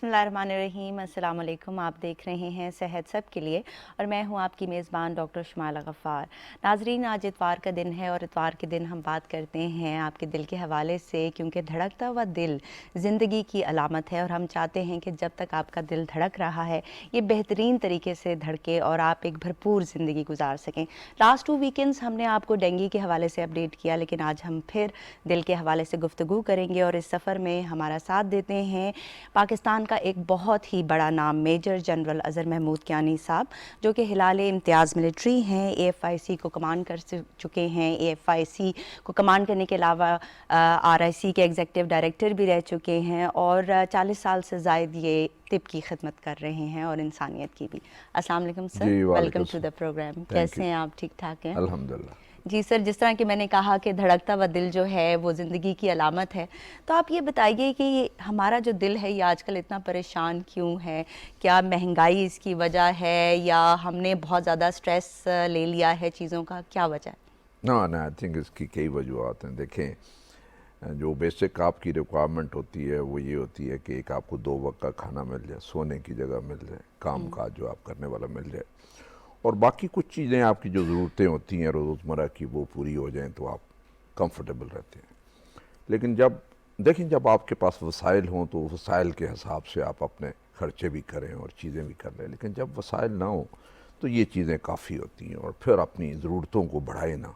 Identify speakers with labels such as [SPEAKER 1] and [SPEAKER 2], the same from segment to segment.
[SPEAKER 1] बिस्मिल्लाहिर्रहमानिर्रहीम, अस्सलाम वालेकुम। आप देख रहे हैं सेहत सब के लिए और मैं हूं आपकी मेज़बान डॉक्टर शुमाइला गफ़्फ़ार। नाज़रीन, आज इतवार का दिन है और इतवार के दिन हम बात करते हैं आपके दिल के हवाले से, क्योंकि धड़कता हुआ दिल ज़िंदगी की अलामत है और हम चाहते हैं कि जब तक आपका दिल धड़क रहा है ये बेहतरीन तरीके से धड़के और आप एक भरपूर ज़िंदगी गुजार सकें। लास्ट 2 वीकेंड्स हमने आपको डेंगू के हवाले से अपडेट किया, लेकिन आज हम फिर दिल के हवाले से गुफ्तगू करेंगे और इस सफ़र में हमारा साथ देते हैं पाकिस्तान का एक बहुत ही बड़ा नाम मेजर जनरल अज़हर महमूद कियानी साहब, जो कि हिलाल इम्तियाज़ मिलिट्री हैं, AFIC को कमांड कर चुके हैं। AFIC को कमांड करने के अलावा RIC के एग्जीक्यूटिव डायरेक्टर भी रह चुके हैं और 40 साल से ज़ायद ये तिब की खिदमत कर रहे हैं और इंसानियत की भी। अस्सलाम वालेकुम sir, welcome to the programme. कैसे हैं आप? ठीक ठाक हैं?
[SPEAKER 2] अल्हम्दुलिल्लाह।
[SPEAKER 1] जी सर, जिस तरह कि मैंने कहा कि धड़कता हुआ दिल जो है वो ज़िंदगी की अलामत है, तो आप ये बताइए कि हमारा जो दिल है ये आजकल इतना परेशान क्यों है? क्या महंगाई इसकी वजह है या हमने बहुत ज़्यादा स्ट्रेस ले लिया है चीज़ों का? क्या वजह है?
[SPEAKER 2] ना आई थिंक इसकी कई वजूहत हैं। देखें, जो बेसिक आपकी रिक्वायरमेंट होती है वो ये होती है कि एक आपको 2 वक्त का खाना मिल जाए, सोने की जगह मिल जाए, काम काज जो आप करने वाला मिल जाए, और बाकी कुछ चीज़ें आपकी जो ज़रूरतें होती हैं रोज़मर्रा की वो पूरी हो जाएं तो आप कंफर्टेबल रहते हैं। लेकिन जब आपके पास वसाइल हों तो वसाइल के हिसाब से आप अपने खर्चे भी करें और चीज़ें भी कर लें, लेकिन जब वसाइल ना हो तो ये चीज़ें काफ़ी होती हैं और फिर अपनी ज़रूरतों को बढ़ाए ना।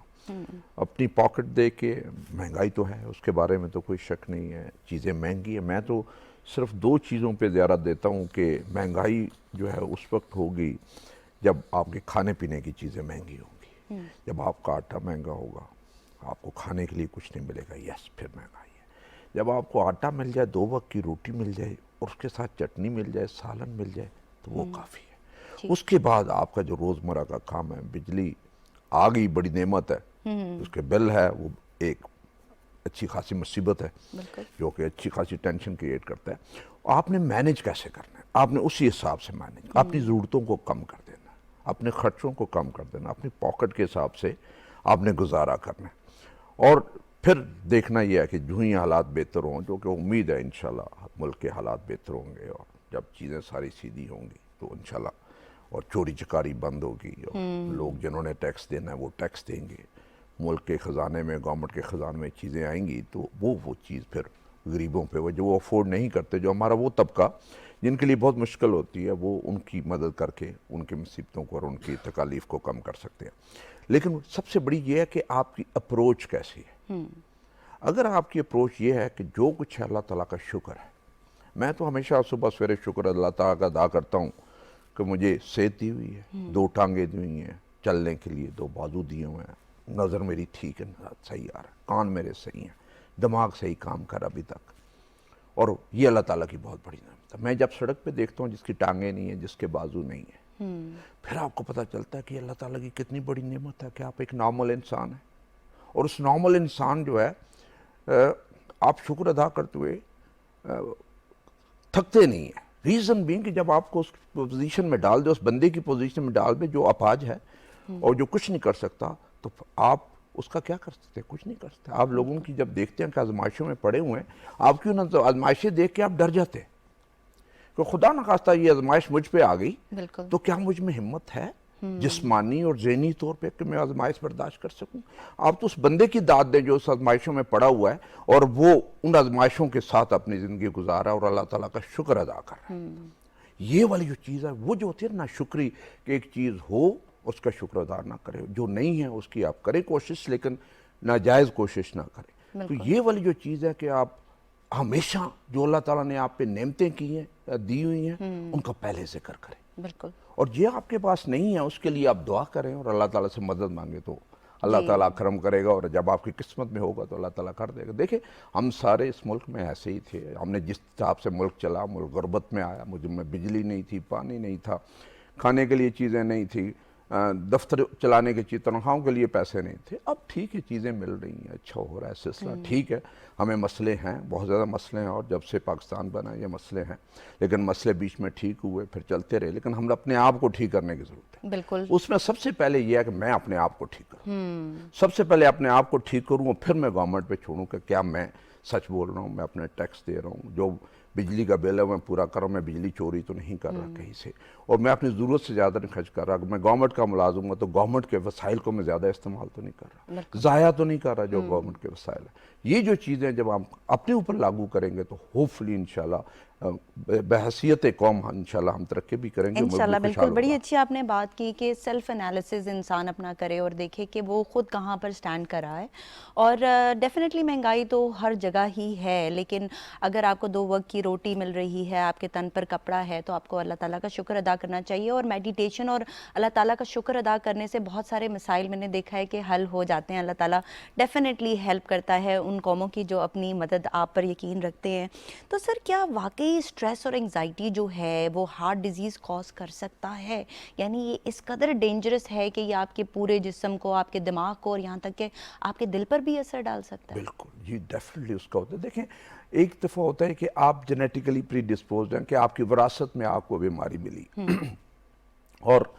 [SPEAKER 2] अपनी पॉकेट दे के, महंगाई तो है उसके बारे में तो कोई शक नहीं है, चीज़ें महंगी है। मैं तो सिर्फ 2 चीज़ों पे ज़्यादा देता हूँ कि महंगाई जो है उस वक्त होगी जब आपके खाने पीने की चीज़ें महंगी होंगी, जब आपका आटा महंगा होगा, आपको खाने के लिए कुछ नहीं मिलेगा, यस फिर महंगाई है। जब आपको आटा मिल जाए, 2 वक्त की रोटी मिल जाए और उसके साथ चटनी मिल जाए, सालन मिल जाए, तो वो काफ़ी है। उसके बाद आपका जो रोज़मर्रा का काम है, बिजली आ गई, बड़ी नेमत है, उसके बिल है, वो एक अच्छी खासी मुसीबत है जो कि अच्छी खासी टेंशन क्रिएट करता है। आपने मैनेज कैसे करना है, आपने उसी हिसाब से मैनेज, अपनी ज़रूरतों को कम कर देना, अपने खर्चों को कम कर देना, अपनी पॉकेट के हिसाब से आपने गुजारा करना है। और फिर देखना यह है कि जो ही हालात बेहतर हों, जो कि उम्मीद है इंशाल्लाह मुल्क के हालात बेहतर होंगे और जब चीज़ें सारी सीधी होंगी तो इंशाल्लाह, और चोरी चकारी बंद होगी और लोग जिन्होंने टैक्स देना है वो टैक्स देंगे, मुल्क के ख़जाने में, गवर्नमेंट के ख़जाने में चीज़ें आएंगी, तो वो चीज़ फिर गरीबों पे, वो जो अफोर्ड नहीं करते, जो हमारा वो तबका जिनके लिए बहुत मुश्किल होती है, वो उनकी मदद करके उनकी मुसीबतों को और उनकी तकालीफ को कम कर सकते हैं। लेकिन सबसे बड़ी ये है कि आपकी अप्रोच कैसी है। अगर आपकी अप्रोच ये है कि जो कुछ है अल्लाह ताला का शुक्र है, मैं तो हमेशा सुबह सवेरे शुक्र अल्लाह ताला का अदा करता हूँ कि मुझे सेहत दी हुई है, 2 टांगें दी हुई हैं चलने के लिए, 2 बाजू दिए हुए हैं, नज़र मेरी ठीक है, सही आ रहा है, कान मेरे सही हैं, दिमाग सही काम कर अभी तक, और ये अल्लाह ताला की बहुत बड़ी नेमत है। मैं जब सड़क पे देखता हूँ जिसकी टांगें नहीं है, जिसके बाजू नहीं है, फिर आपको पता चलता है कि अल्लाह ताला की कितनी बड़ी नेमत है कि आप एक नॉर्मल इंसान हैं। और उस नॉर्मल इंसान जो है, आप शुक्र अदा करते हुए थकते नहीं है। रीज़न बीइंग कि जब आपको उस पोजीशन में डाल दे, उस बंदे की पोजीशन में डाल दे जो अपाज है और जो कुछ नहीं कर सकता, तो आप उसका क्या कर सकते हैं? कुछ नहीं कर सकते। आप लोगों की जब देखते हैं कि आजमाइशों में पड़े हुए हैं, आप क्यों ना, तो आजमाइशें देख के आप डर जाते हैं कि खुदा न खास्ता ये आजमाइश मुझ पे आ गई, तो क्या मुझ में हिम्मत है जिस्मानी और ज़हनी तौर पे कि मैं आजमाइश बर्दाश्त कर सकूं? आप तो उस बंदे की दाद दें जो उस आजमाइशों में पड़ा हुआ है और वो उन आजमाइशों के साथ अपनी ज़िंदगी गुजारा और अल्लाह ताला का शुक्र अदा कर रहा है। ये वाली जो चीज़ है, वो जो होती है ना शुक्री, कि एक चीज़ हो उसका शुक्र अदा ना करे, जो नहीं है उसकी आप करें कोशिश, लेकिन नाजायज़ कोशिश ना करें। तो ये वाली जो चीज़ है कि आप हमेशा जो अल्लाह ताला ने आप पे नेमतें की हैं, दी हुई हैं, उनका पहले जिक्र करें। बिल्कुल। और ये आपके पास नहीं है उसके लिए आप दुआ करें और अल्लाह ताला से मदद मांगे, तो अल्लाह ताला करम करेगा, और जब आपकी किस्मत में होगा तो अल्लाह ताला कर देगा। देखिए, हम सारे इस मुल्क में ऐसे ही थे, हमने जिस हिसाब से मुल्क चला, मुल्क गुर्बत में आया, मुझ में बिजली नहीं थी, पानी नहीं था, खाने के लिए चीज़ें नहीं थी, दफ्तर चलाने के चीज़, तनख्वाहों के लिए पैसे नहीं थे। अब ठीक है, चीज़ें मिल रही हैं, अच्छा हो रहा है सिलसिला, ठीक है। हमें मसले हैं, बहुत ज़्यादा मसले हैं, और जब से पाकिस्तान बना ये मसले हैं, लेकिन मसले बीच में ठीक हुए, फिर चलते रहे, लेकिन हम अपने आप को ठीक करने की ज़रूरत है।
[SPEAKER 1] बिल्कुल।
[SPEAKER 2] उसमें सबसे पहले यह है कि मैं अपने आप को ठीक करूँ, सबसे पहले अपने आप को ठीक करूँ और फिर मैं गवर्नमेंट पे छोड़ूँ कि क्या मैं सच बोल रहा हूँ, मैं अपने टैक्स दे रहा हूँ, जो बिजली का बिल है मैं पूरा कर रहा हूँ, मैं बिजली चोरी तो नहीं कर रहा कहीं से, और मैं अपनी ज़रूरत से ज़्यादा नहीं खर्च कर रहा। अगर मैं गवर्नमेंट का मुलाजिम हूँ तो गवर्नमेंट के वसाइल को मैं ज़्यादा इस्तेमाल तो नहीं कर रहा, ज़ाया तो नहीं कर रहा जो गवर्नमेंट के वसाइल है। ये जो चीज़ें जब हम अपने ऊपर लागू करेंगे तो होपफुली इंशाल्लाह बहसीयत कौम इंशाल्लाह हम तरक्की भी करेंगे, मुल्क भी
[SPEAKER 1] इंशाल्लाह। बिल्कुल,
[SPEAKER 2] खुशहाल
[SPEAKER 1] बड़ी
[SPEAKER 2] होगा।
[SPEAKER 1] अच्छी आपने बात की कि सेल्फ एनालिसिस इंसान अपना करे और देखे कि वो खुद कहाँ पर स्टैंड कर रहा है। और डेफिनेटली महंगाई तो हर जगह ही है, लेकिन अगर आपको 2 वक्त की रोटी मिल रही है, आपके तन पर कपड़ा है, तो आपको अल्लाह ताला का शुक्र अदा करना चाहिए। और मेडिटेशन और अल्लाह ताला का शुक्र अदा करने से बहुत सारे मसाइल मैंने देखा है कि हल हो जाते हैं। अल्लाह ताला डेफिनेटली हेल्प करता है उन कौमों की जो अपनी मदद आप पर यकीन रखते हैं। तो सर, क्या वाकई स्ट्रेस और एंग्जाइटी जो है वो हार्ट डिजीज़ कॉज कर सकता है? यानी ये इस कदर डेंजरस है कि ये आपके पूरे जिस्म को, आपके दिमाग को और यहाँ तक कि आपके दिल पर भी असर डाल सकता है?
[SPEAKER 2] बिल्कुल जी, डेफिनेटली उसका होता है। देखें, एक दफ़ा होता है कि आप जेनेटिकली प्री डिस्पोज हैं, कि आपकी विरासत में आपको बीमारी मिली और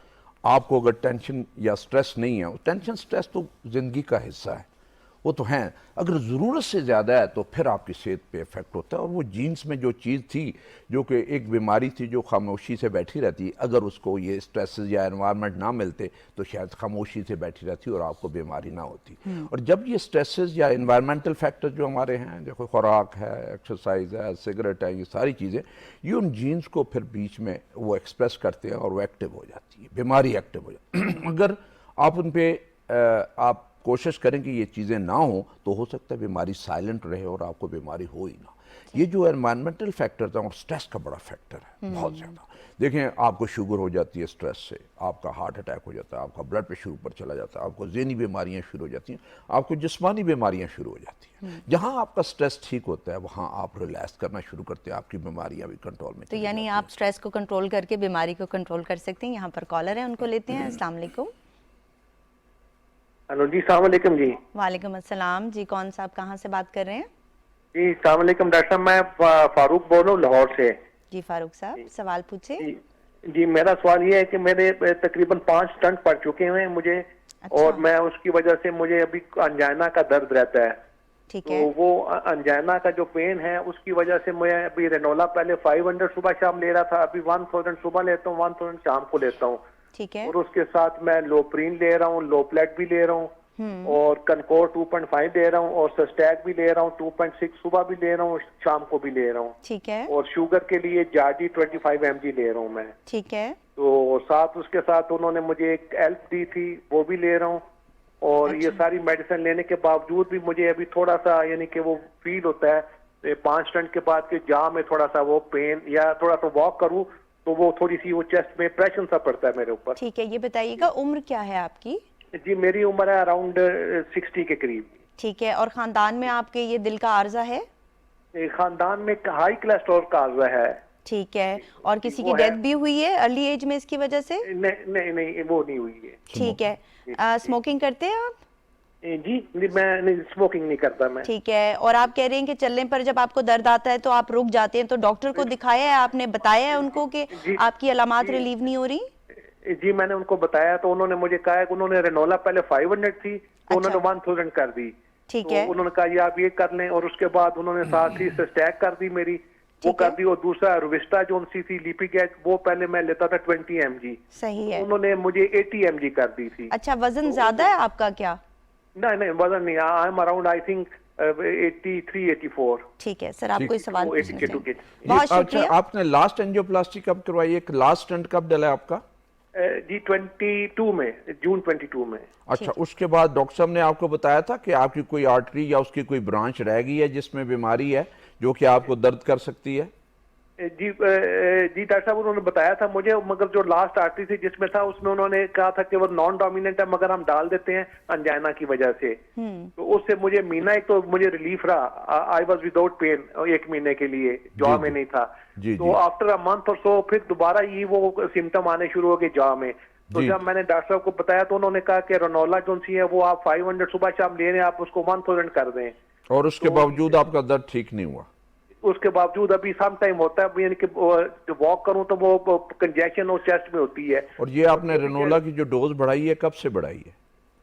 [SPEAKER 2] आपको अगर टेंशन या स्ट्रेस नहीं है, टेंशन स्ट्रेस तो ज़िंदगी का हिस्सा है, वो तो हैं, अगर ज़रूरत से ज़्यादा है तो फिर आपकी सेहत पे इफ़ेक्ट होता है। और वो जीन्स में जो चीज़ थी, जो कि एक बीमारी थी जो खामोशी से बैठी रहती, अगर उसको ये स्ट्रेसेस या एनवायरनमेंट ना मिलते तो शायद खामोशी से बैठी रहती और आपको बीमारी ना होती। और जब ये स्ट्रेसेस या एनवायरमेंटल फैक्टर जो हमारे हैं, देखो खुराक है, एक्सरसाइज है, सिगरेट है, ये सारी चीज़ें, ये उन जीन्स को फिर बीच में वो एक्सप्रेस करते हैं और वो एक्टिव हो जाती है, बीमारी एक्टिव हो जाती है। अगर आप उन पर आप कोशिश करें कि ये चीज़ें ना हो तो हो सकता है बीमारी साइलेंट रहे और आपको बीमारी हो ही ना। ये जो एनवायरमेंटल फैक्टर था और स्ट्रेस का बड़ा फैक्टर है, बहुत ज़्यादा। देखें, आपको शुगर हो जाती है स्ट्रेस से, आपका हार्ट अटैक हो जाता है, आपका ब्लड प्रेशर ऊपर चला जाता है, आपको ज़हनी बीमारियां शुरू हो जाती हैं, आपको जिस्मानी बीमारियां शुरू हो जाती हैं। जहाँ आपका स्ट्रेस ठीक होता है वहाँ आप रिलैक्स करना शुरू करते हैं, आपकी बीमारियां भी कंट्रोल में।
[SPEAKER 1] तो यानी आप स्ट्रेस को कंट्रोल करके बीमारी को कंट्रोल कर सकते हैं। यहाँ पर कॉलर है, उनको लेते हैं। अस्सलाम वालेकुम।
[SPEAKER 3] हेलो जी, सलाम वालेकुम जी।
[SPEAKER 1] वालेकुम अस्सलाम जी, कौन सा, आप कहाँ से बात कर रहे हैं?
[SPEAKER 3] जी सलाम वालेकुम डॉक्टर साहब, मैं फारूक बोल रहा हूँ लाहौर से।
[SPEAKER 1] जी फारूक साहब, सवाल पूछे।
[SPEAKER 3] जी, मेरा सवाल ये है कि मेरे तकरीबन 5 स्टंट पड़ चुके हैं मुझे।
[SPEAKER 1] अच्छा।
[SPEAKER 3] और मैं उसकी वजह से मुझे अभी अंजाना का दर्द रहता है।
[SPEAKER 1] ठीक
[SPEAKER 3] तो
[SPEAKER 1] है।
[SPEAKER 3] वो अंजाना का जो पेन है उसकी वजह से मैं अभी रेनोला पहले 500 सुबह शाम ले रहा था, अभी 1000 सुबह लेता हूँ, 1000 शाम को लेता हूँ।
[SPEAKER 1] ठीक है।
[SPEAKER 3] और उसके साथ मैं लोप्रीन ले रहा हूँ, लोप्लेट भी ले रहा हूँ, और कनकोर 2.5 ले रहा हूँ, और सस्टैक भी ले रहा हूँ, 2.6 सुबह भी ले रहा हूँ, शाम को भी ले रहा हूँ।
[SPEAKER 1] ठीक है।
[SPEAKER 3] और शुगर के लिए जार्डी 25 mg ले रहा हूँ मैं।
[SPEAKER 1] ठीक है।
[SPEAKER 3] तो साथ उसके साथ उन्होंने मुझे एक हेल्प दी थी, वो भी ले रहा हूँ। और ये सारी मेडिसिन लेने के बावजूद भी मुझे अभी थोड़ा सा यानी कि वो फील होता है 5 स्टंट के बाद के जाह में थोड़ा सा वो पेन, या थोड़ा सा वॉक करूँ तो वो थोड़ी सी वो चेस्ट में प्रेशर सा पड़ता है मेरे ऊपर।
[SPEAKER 1] ठीक है, ये बताइएगा उम्र क्या है आपकी?
[SPEAKER 3] जी, मेरी उम्र है अराउंड 60 के करीब।
[SPEAKER 1] ठीक है। और खानदान में आपके ये दिल का आर्जा है?
[SPEAKER 3] खानदान में हाई कोलेस्ट्रॉल का आर्जा है।
[SPEAKER 1] ठीक है। और किसी की
[SPEAKER 3] वो
[SPEAKER 1] डेथ
[SPEAKER 3] है।
[SPEAKER 1] भी हुई है अर्ली एज में इसकी वजह से?
[SPEAKER 3] नहीं नहीं नहीं, वो नहीं हुई है।
[SPEAKER 1] ठीक है। स्मोकिंग करते हैं आप?
[SPEAKER 3] जी नहीं, मैं नहीं, स्मोकिंग नहीं करता मैं।
[SPEAKER 1] ठीक है। और आप कह रहे हैं कि चलने पर जब आपको दर्द आता है तो आप रुक जाते हैं, तो डॉक्टर को दिखाया है आपने, बताया है उनको कि
[SPEAKER 3] जी,
[SPEAKER 1] आपकी अलामात
[SPEAKER 3] जी,
[SPEAKER 1] रिलीव नहीं हो रही?
[SPEAKER 3] जी मैंने उनको बताया तो उन्होंने मुझे कहा कि उन्होंने रेनोला पहले 500 थी तो
[SPEAKER 1] अच्छा।
[SPEAKER 3] उन्होंने 1000 कर दी।
[SPEAKER 1] ठीक
[SPEAKER 3] तो
[SPEAKER 1] है।
[SPEAKER 3] उन्होंने कहा ये आप ये कर लें, और उसके बाद उन्होंने साथ ही स्टैक कर दी मेरी, वो
[SPEAKER 1] ठीक
[SPEAKER 3] कर
[SPEAKER 1] है।
[SPEAKER 3] दी। और दूसरा रुविस्टा जो सी थी लिपिगेट, वो पहले मैं लेता था 20 mg,
[SPEAKER 1] सही है।
[SPEAKER 3] उन्होंने मुझे 80 mg कर दी थी।
[SPEAKER 1] अच्छा, वजन ज्यादा है आपका क्या?
[SPEAKER 3] नहीं नहीं, वजन नहीं, I am around I think 83 84।
[SPEAKER 1] ठीक है सर, आप कोई सवाल
[SPEAKER 3] वो
[SPEAKER 1] पूछना
[SPEAKER 3] 82
[SPEAKER 1] चाहेंगे?
[SPEAKER 3] के।
[SPEAKER 1] बहुत
[SPEAKER 2] अच्छा,
[SPEAKER 1] शुक्रिया।
[SPEAKER 2] आपने लास्ट एंजियोप्लास्टी कब करवाई, एक लास्ट स्टंट कब डला है आपका?
[SPEAKER 3] जी 22 में, जून 22 में।
[SPEAKER 2] अच्छा, उसके बाद डॉक्टर साहब ने आपको बताया था कि आपकी कोई आर्टरी या उसकी कोई ब्रांच रह गई है जिसमें बीमारी है जो कि आपको दर्द कर सकती है?
[SPEAKER 3] जी डॉक्टर साहब उन्होंने बताया था मुझे, मगर जो लास्ट आर्टरी थी जिसमें था उसमें उन्होंने कहा था कि वो नॉन डोमिनेंट है, मगर हम डाल देते हैं अंजाना की वजह से। तो उससे मुझे महीना एक तो मुझे रिलीफ रहा, आई वाज विदाउट पेन 1 महीने के लिए, जॉ में नहीं था। तो आफ्टर अ मंथ और सो फिर दोबारा ये वो सिम्टम आने शुरू हो गए जॉ में। तो जब मैंने डॉक्टर साहब को बताया तो उन्होंने कहा कि रेनोला जो सी है वो आप 500 सुबह शाम ले रहे हैं, आप उसको 1000 कर दें।
[SPEAKER 2] और उसके बावजूद आपका दर्द ठीक नहीं हुआ?
[SPEAKER 3] उसके बावजूद अभी सम टाइम होता है, यानी कि जो वॉक करूं तो वो कंजेशन और चेस्ट में होती है।
[SPEAKER 2] और ये आपने रेनोला की जो डोज बढ़ाई है, कब से बढ़ाई है,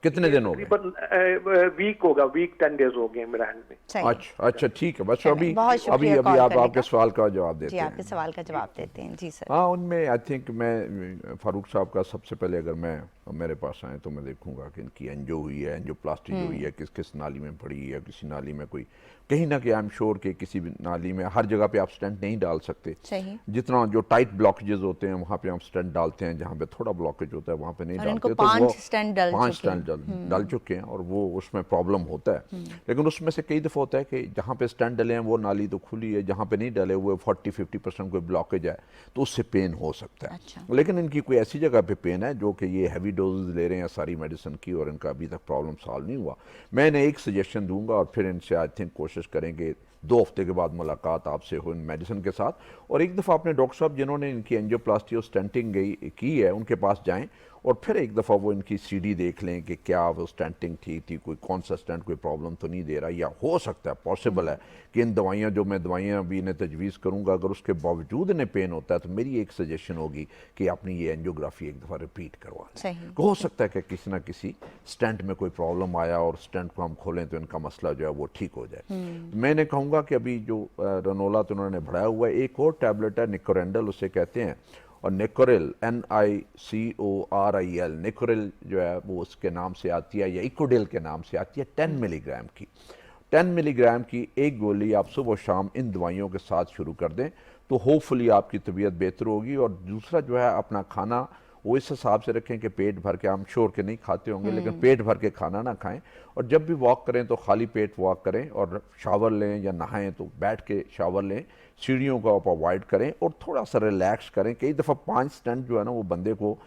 [SPEAKER 2] कितने दिन हो गए?
[SPEAKER 3] तकरीबन वीक होगा, वीक 10 डेज हो गए मेरे ख्याल में।
[SPEAKER 1] सही।
[SPEAKER 2] अच्छा अच्छा, ठीक है। बस
[SPEAKER 1] चलें,
[SPEAKER 2] अभी
[SPEAKER 1] बहुत
[SPEAKER 2] अभी
[SPEAKER 1] शुक्रिया
[SPEAKER 2] अभी
[SPEAKER 1] कॉल
[SPEAKER 2] आप
[SPEAKER 1] करने
[SPEAKER 2] आपके
[SPEAKER 1] का।
[SPEAKER 2] सवाल का जवाब
[SPEAKER 1] जी,
[SPEAKER 2] देते
[SPEAKER 1] आपके
[SPEAKER 2] हैं।
[SPEAKER 1] सवाल का जवाब देते हैं। जी सर।
[SPEAKER 2] हाँ, उनमें आई थिंक मैं फारूक साहब का सबसे पहले अगर मैं मेरे पास आए तो मैं देखूंगा कि इनकी एंजियो हुई है, एंजियोप्लास्टी जो हुई है, किस किस नाली में पड़ी है, किसी नाली में कोई कहीं ना कहीं आई एम श्योर कि किसी भी नाली में, हर जगह पे आप स्टेंट नहीं डाल सकते।
[SPEAKER 1] सही।
[SPEAKER 2] जितना जो टाइट ब्लॉकेजेस होते हैं वहाँ पे हम स्टेंट डालते हैं, जहाँ पे थोड़ा ब्लॉकेज होता है वहाँ पे नहीं
[SPEAKER 1] और इनको
[SPEAKER 2] डालते। तो वो
[SPEAKER 1] 5 स्टेंट डल
[SPEAKER 2] 5
[SPEAKER 1] चुके हैं।
[SPEAKER 2] स्टेंट डाल चुके हैं और वो उसमें प्रॉब्लम होता है। लेकिन उसमें से कई दफ़ा होता है कि जहाँ पे स्टेंट डले हैं वो नाली तो खुली है, जहाँ पे नहीं डले हुए 40-50% कोई ब्लॉकेज है तो उससे पेन हो सकता है।
[SPEAKER 1] अच्छा।
[SPEAKER 2] लेकिन इनकी कोई ऐसी जगह पे पेन है जो कि ये हैवी डोजेज ले रहे हैं सारी मेडिसिन की और इनका अभी तक प्रॉब्लम सॉल्व नहीं हुआ। मैंने एक सजेशन दूंगा और फिर इनसे आई थिंक कोशिश करेंगे 2 हफ्ते के बाद मुलाकात आपसे हो इन मेडिसिन के साथ, और एक दफ़ा अपने डॉक्टर साहब जिन्होंने इनकी एंजियोप्लास्टी और स्टेंटिंग की है उनके पास जाएं और फिर एक दफ़ा वो इनकी सीडी देख लें कि क्या वो स्टेंटिंग ठीक थी, कोई कौन सा स्टेंट कोई प्रॉब्लम तो नहीं दे रहा, या हो सकता है पॉसिबल है कि इन दवाइयाँ जो मैं दवाइयाँ भी इन्हें तजवीज़ करूँगा अगर उसके बावजूद इन्हें पेन होता है तो मेरी एक सजेशन होगी कि अपनी ये एंजियोग्राफी एक दफ़ा रिपीट करवा लें।
[SPEAKER 1] सही।
[SPEAKER 2] हो सकता है कि किसी ना किसी स्टेंट में कोई प्रॉब्लम आया और स्टेंट को हम खोलें तो इनका मसला जो है वो ठीक हो जाए। मैंने कहूँगा कि अभी जो रेनोला तो उन्होंने बढ़ाया हुआ है, एक और टैबलेट है निकोरेंडल उसे कहते हैं, और निकोरिल NICORIL निकोरिल जो है वो उसके नाम से आती है या इकोडिल के नाम से आती है। 10 मिलीग्राम की 10 मिलीग्राम की एक गोली आप सुबह शाम इन दवाइयों के साथ शुरू कर दें तो होपफुली आपकी तबीयत बेहतर होगी। और दूसरा जो है अपना खाना वो इस हिसाब से रखें कि पेट भर के, हम श्योर के नहीं खाते होंगे लेकिन पेट भर के खाना ना खाएं, और जब भी वॉक करें तो खाली पेट वॉक करें, और शावर लें या नहाएं तो बैठ के शावर लें, सीढ़ियों को आप अवॉइड करें और थोड़ा सा रिलैक्स करें। कई दफ़ा 5 स्टेंट जो है ना वो बंदे को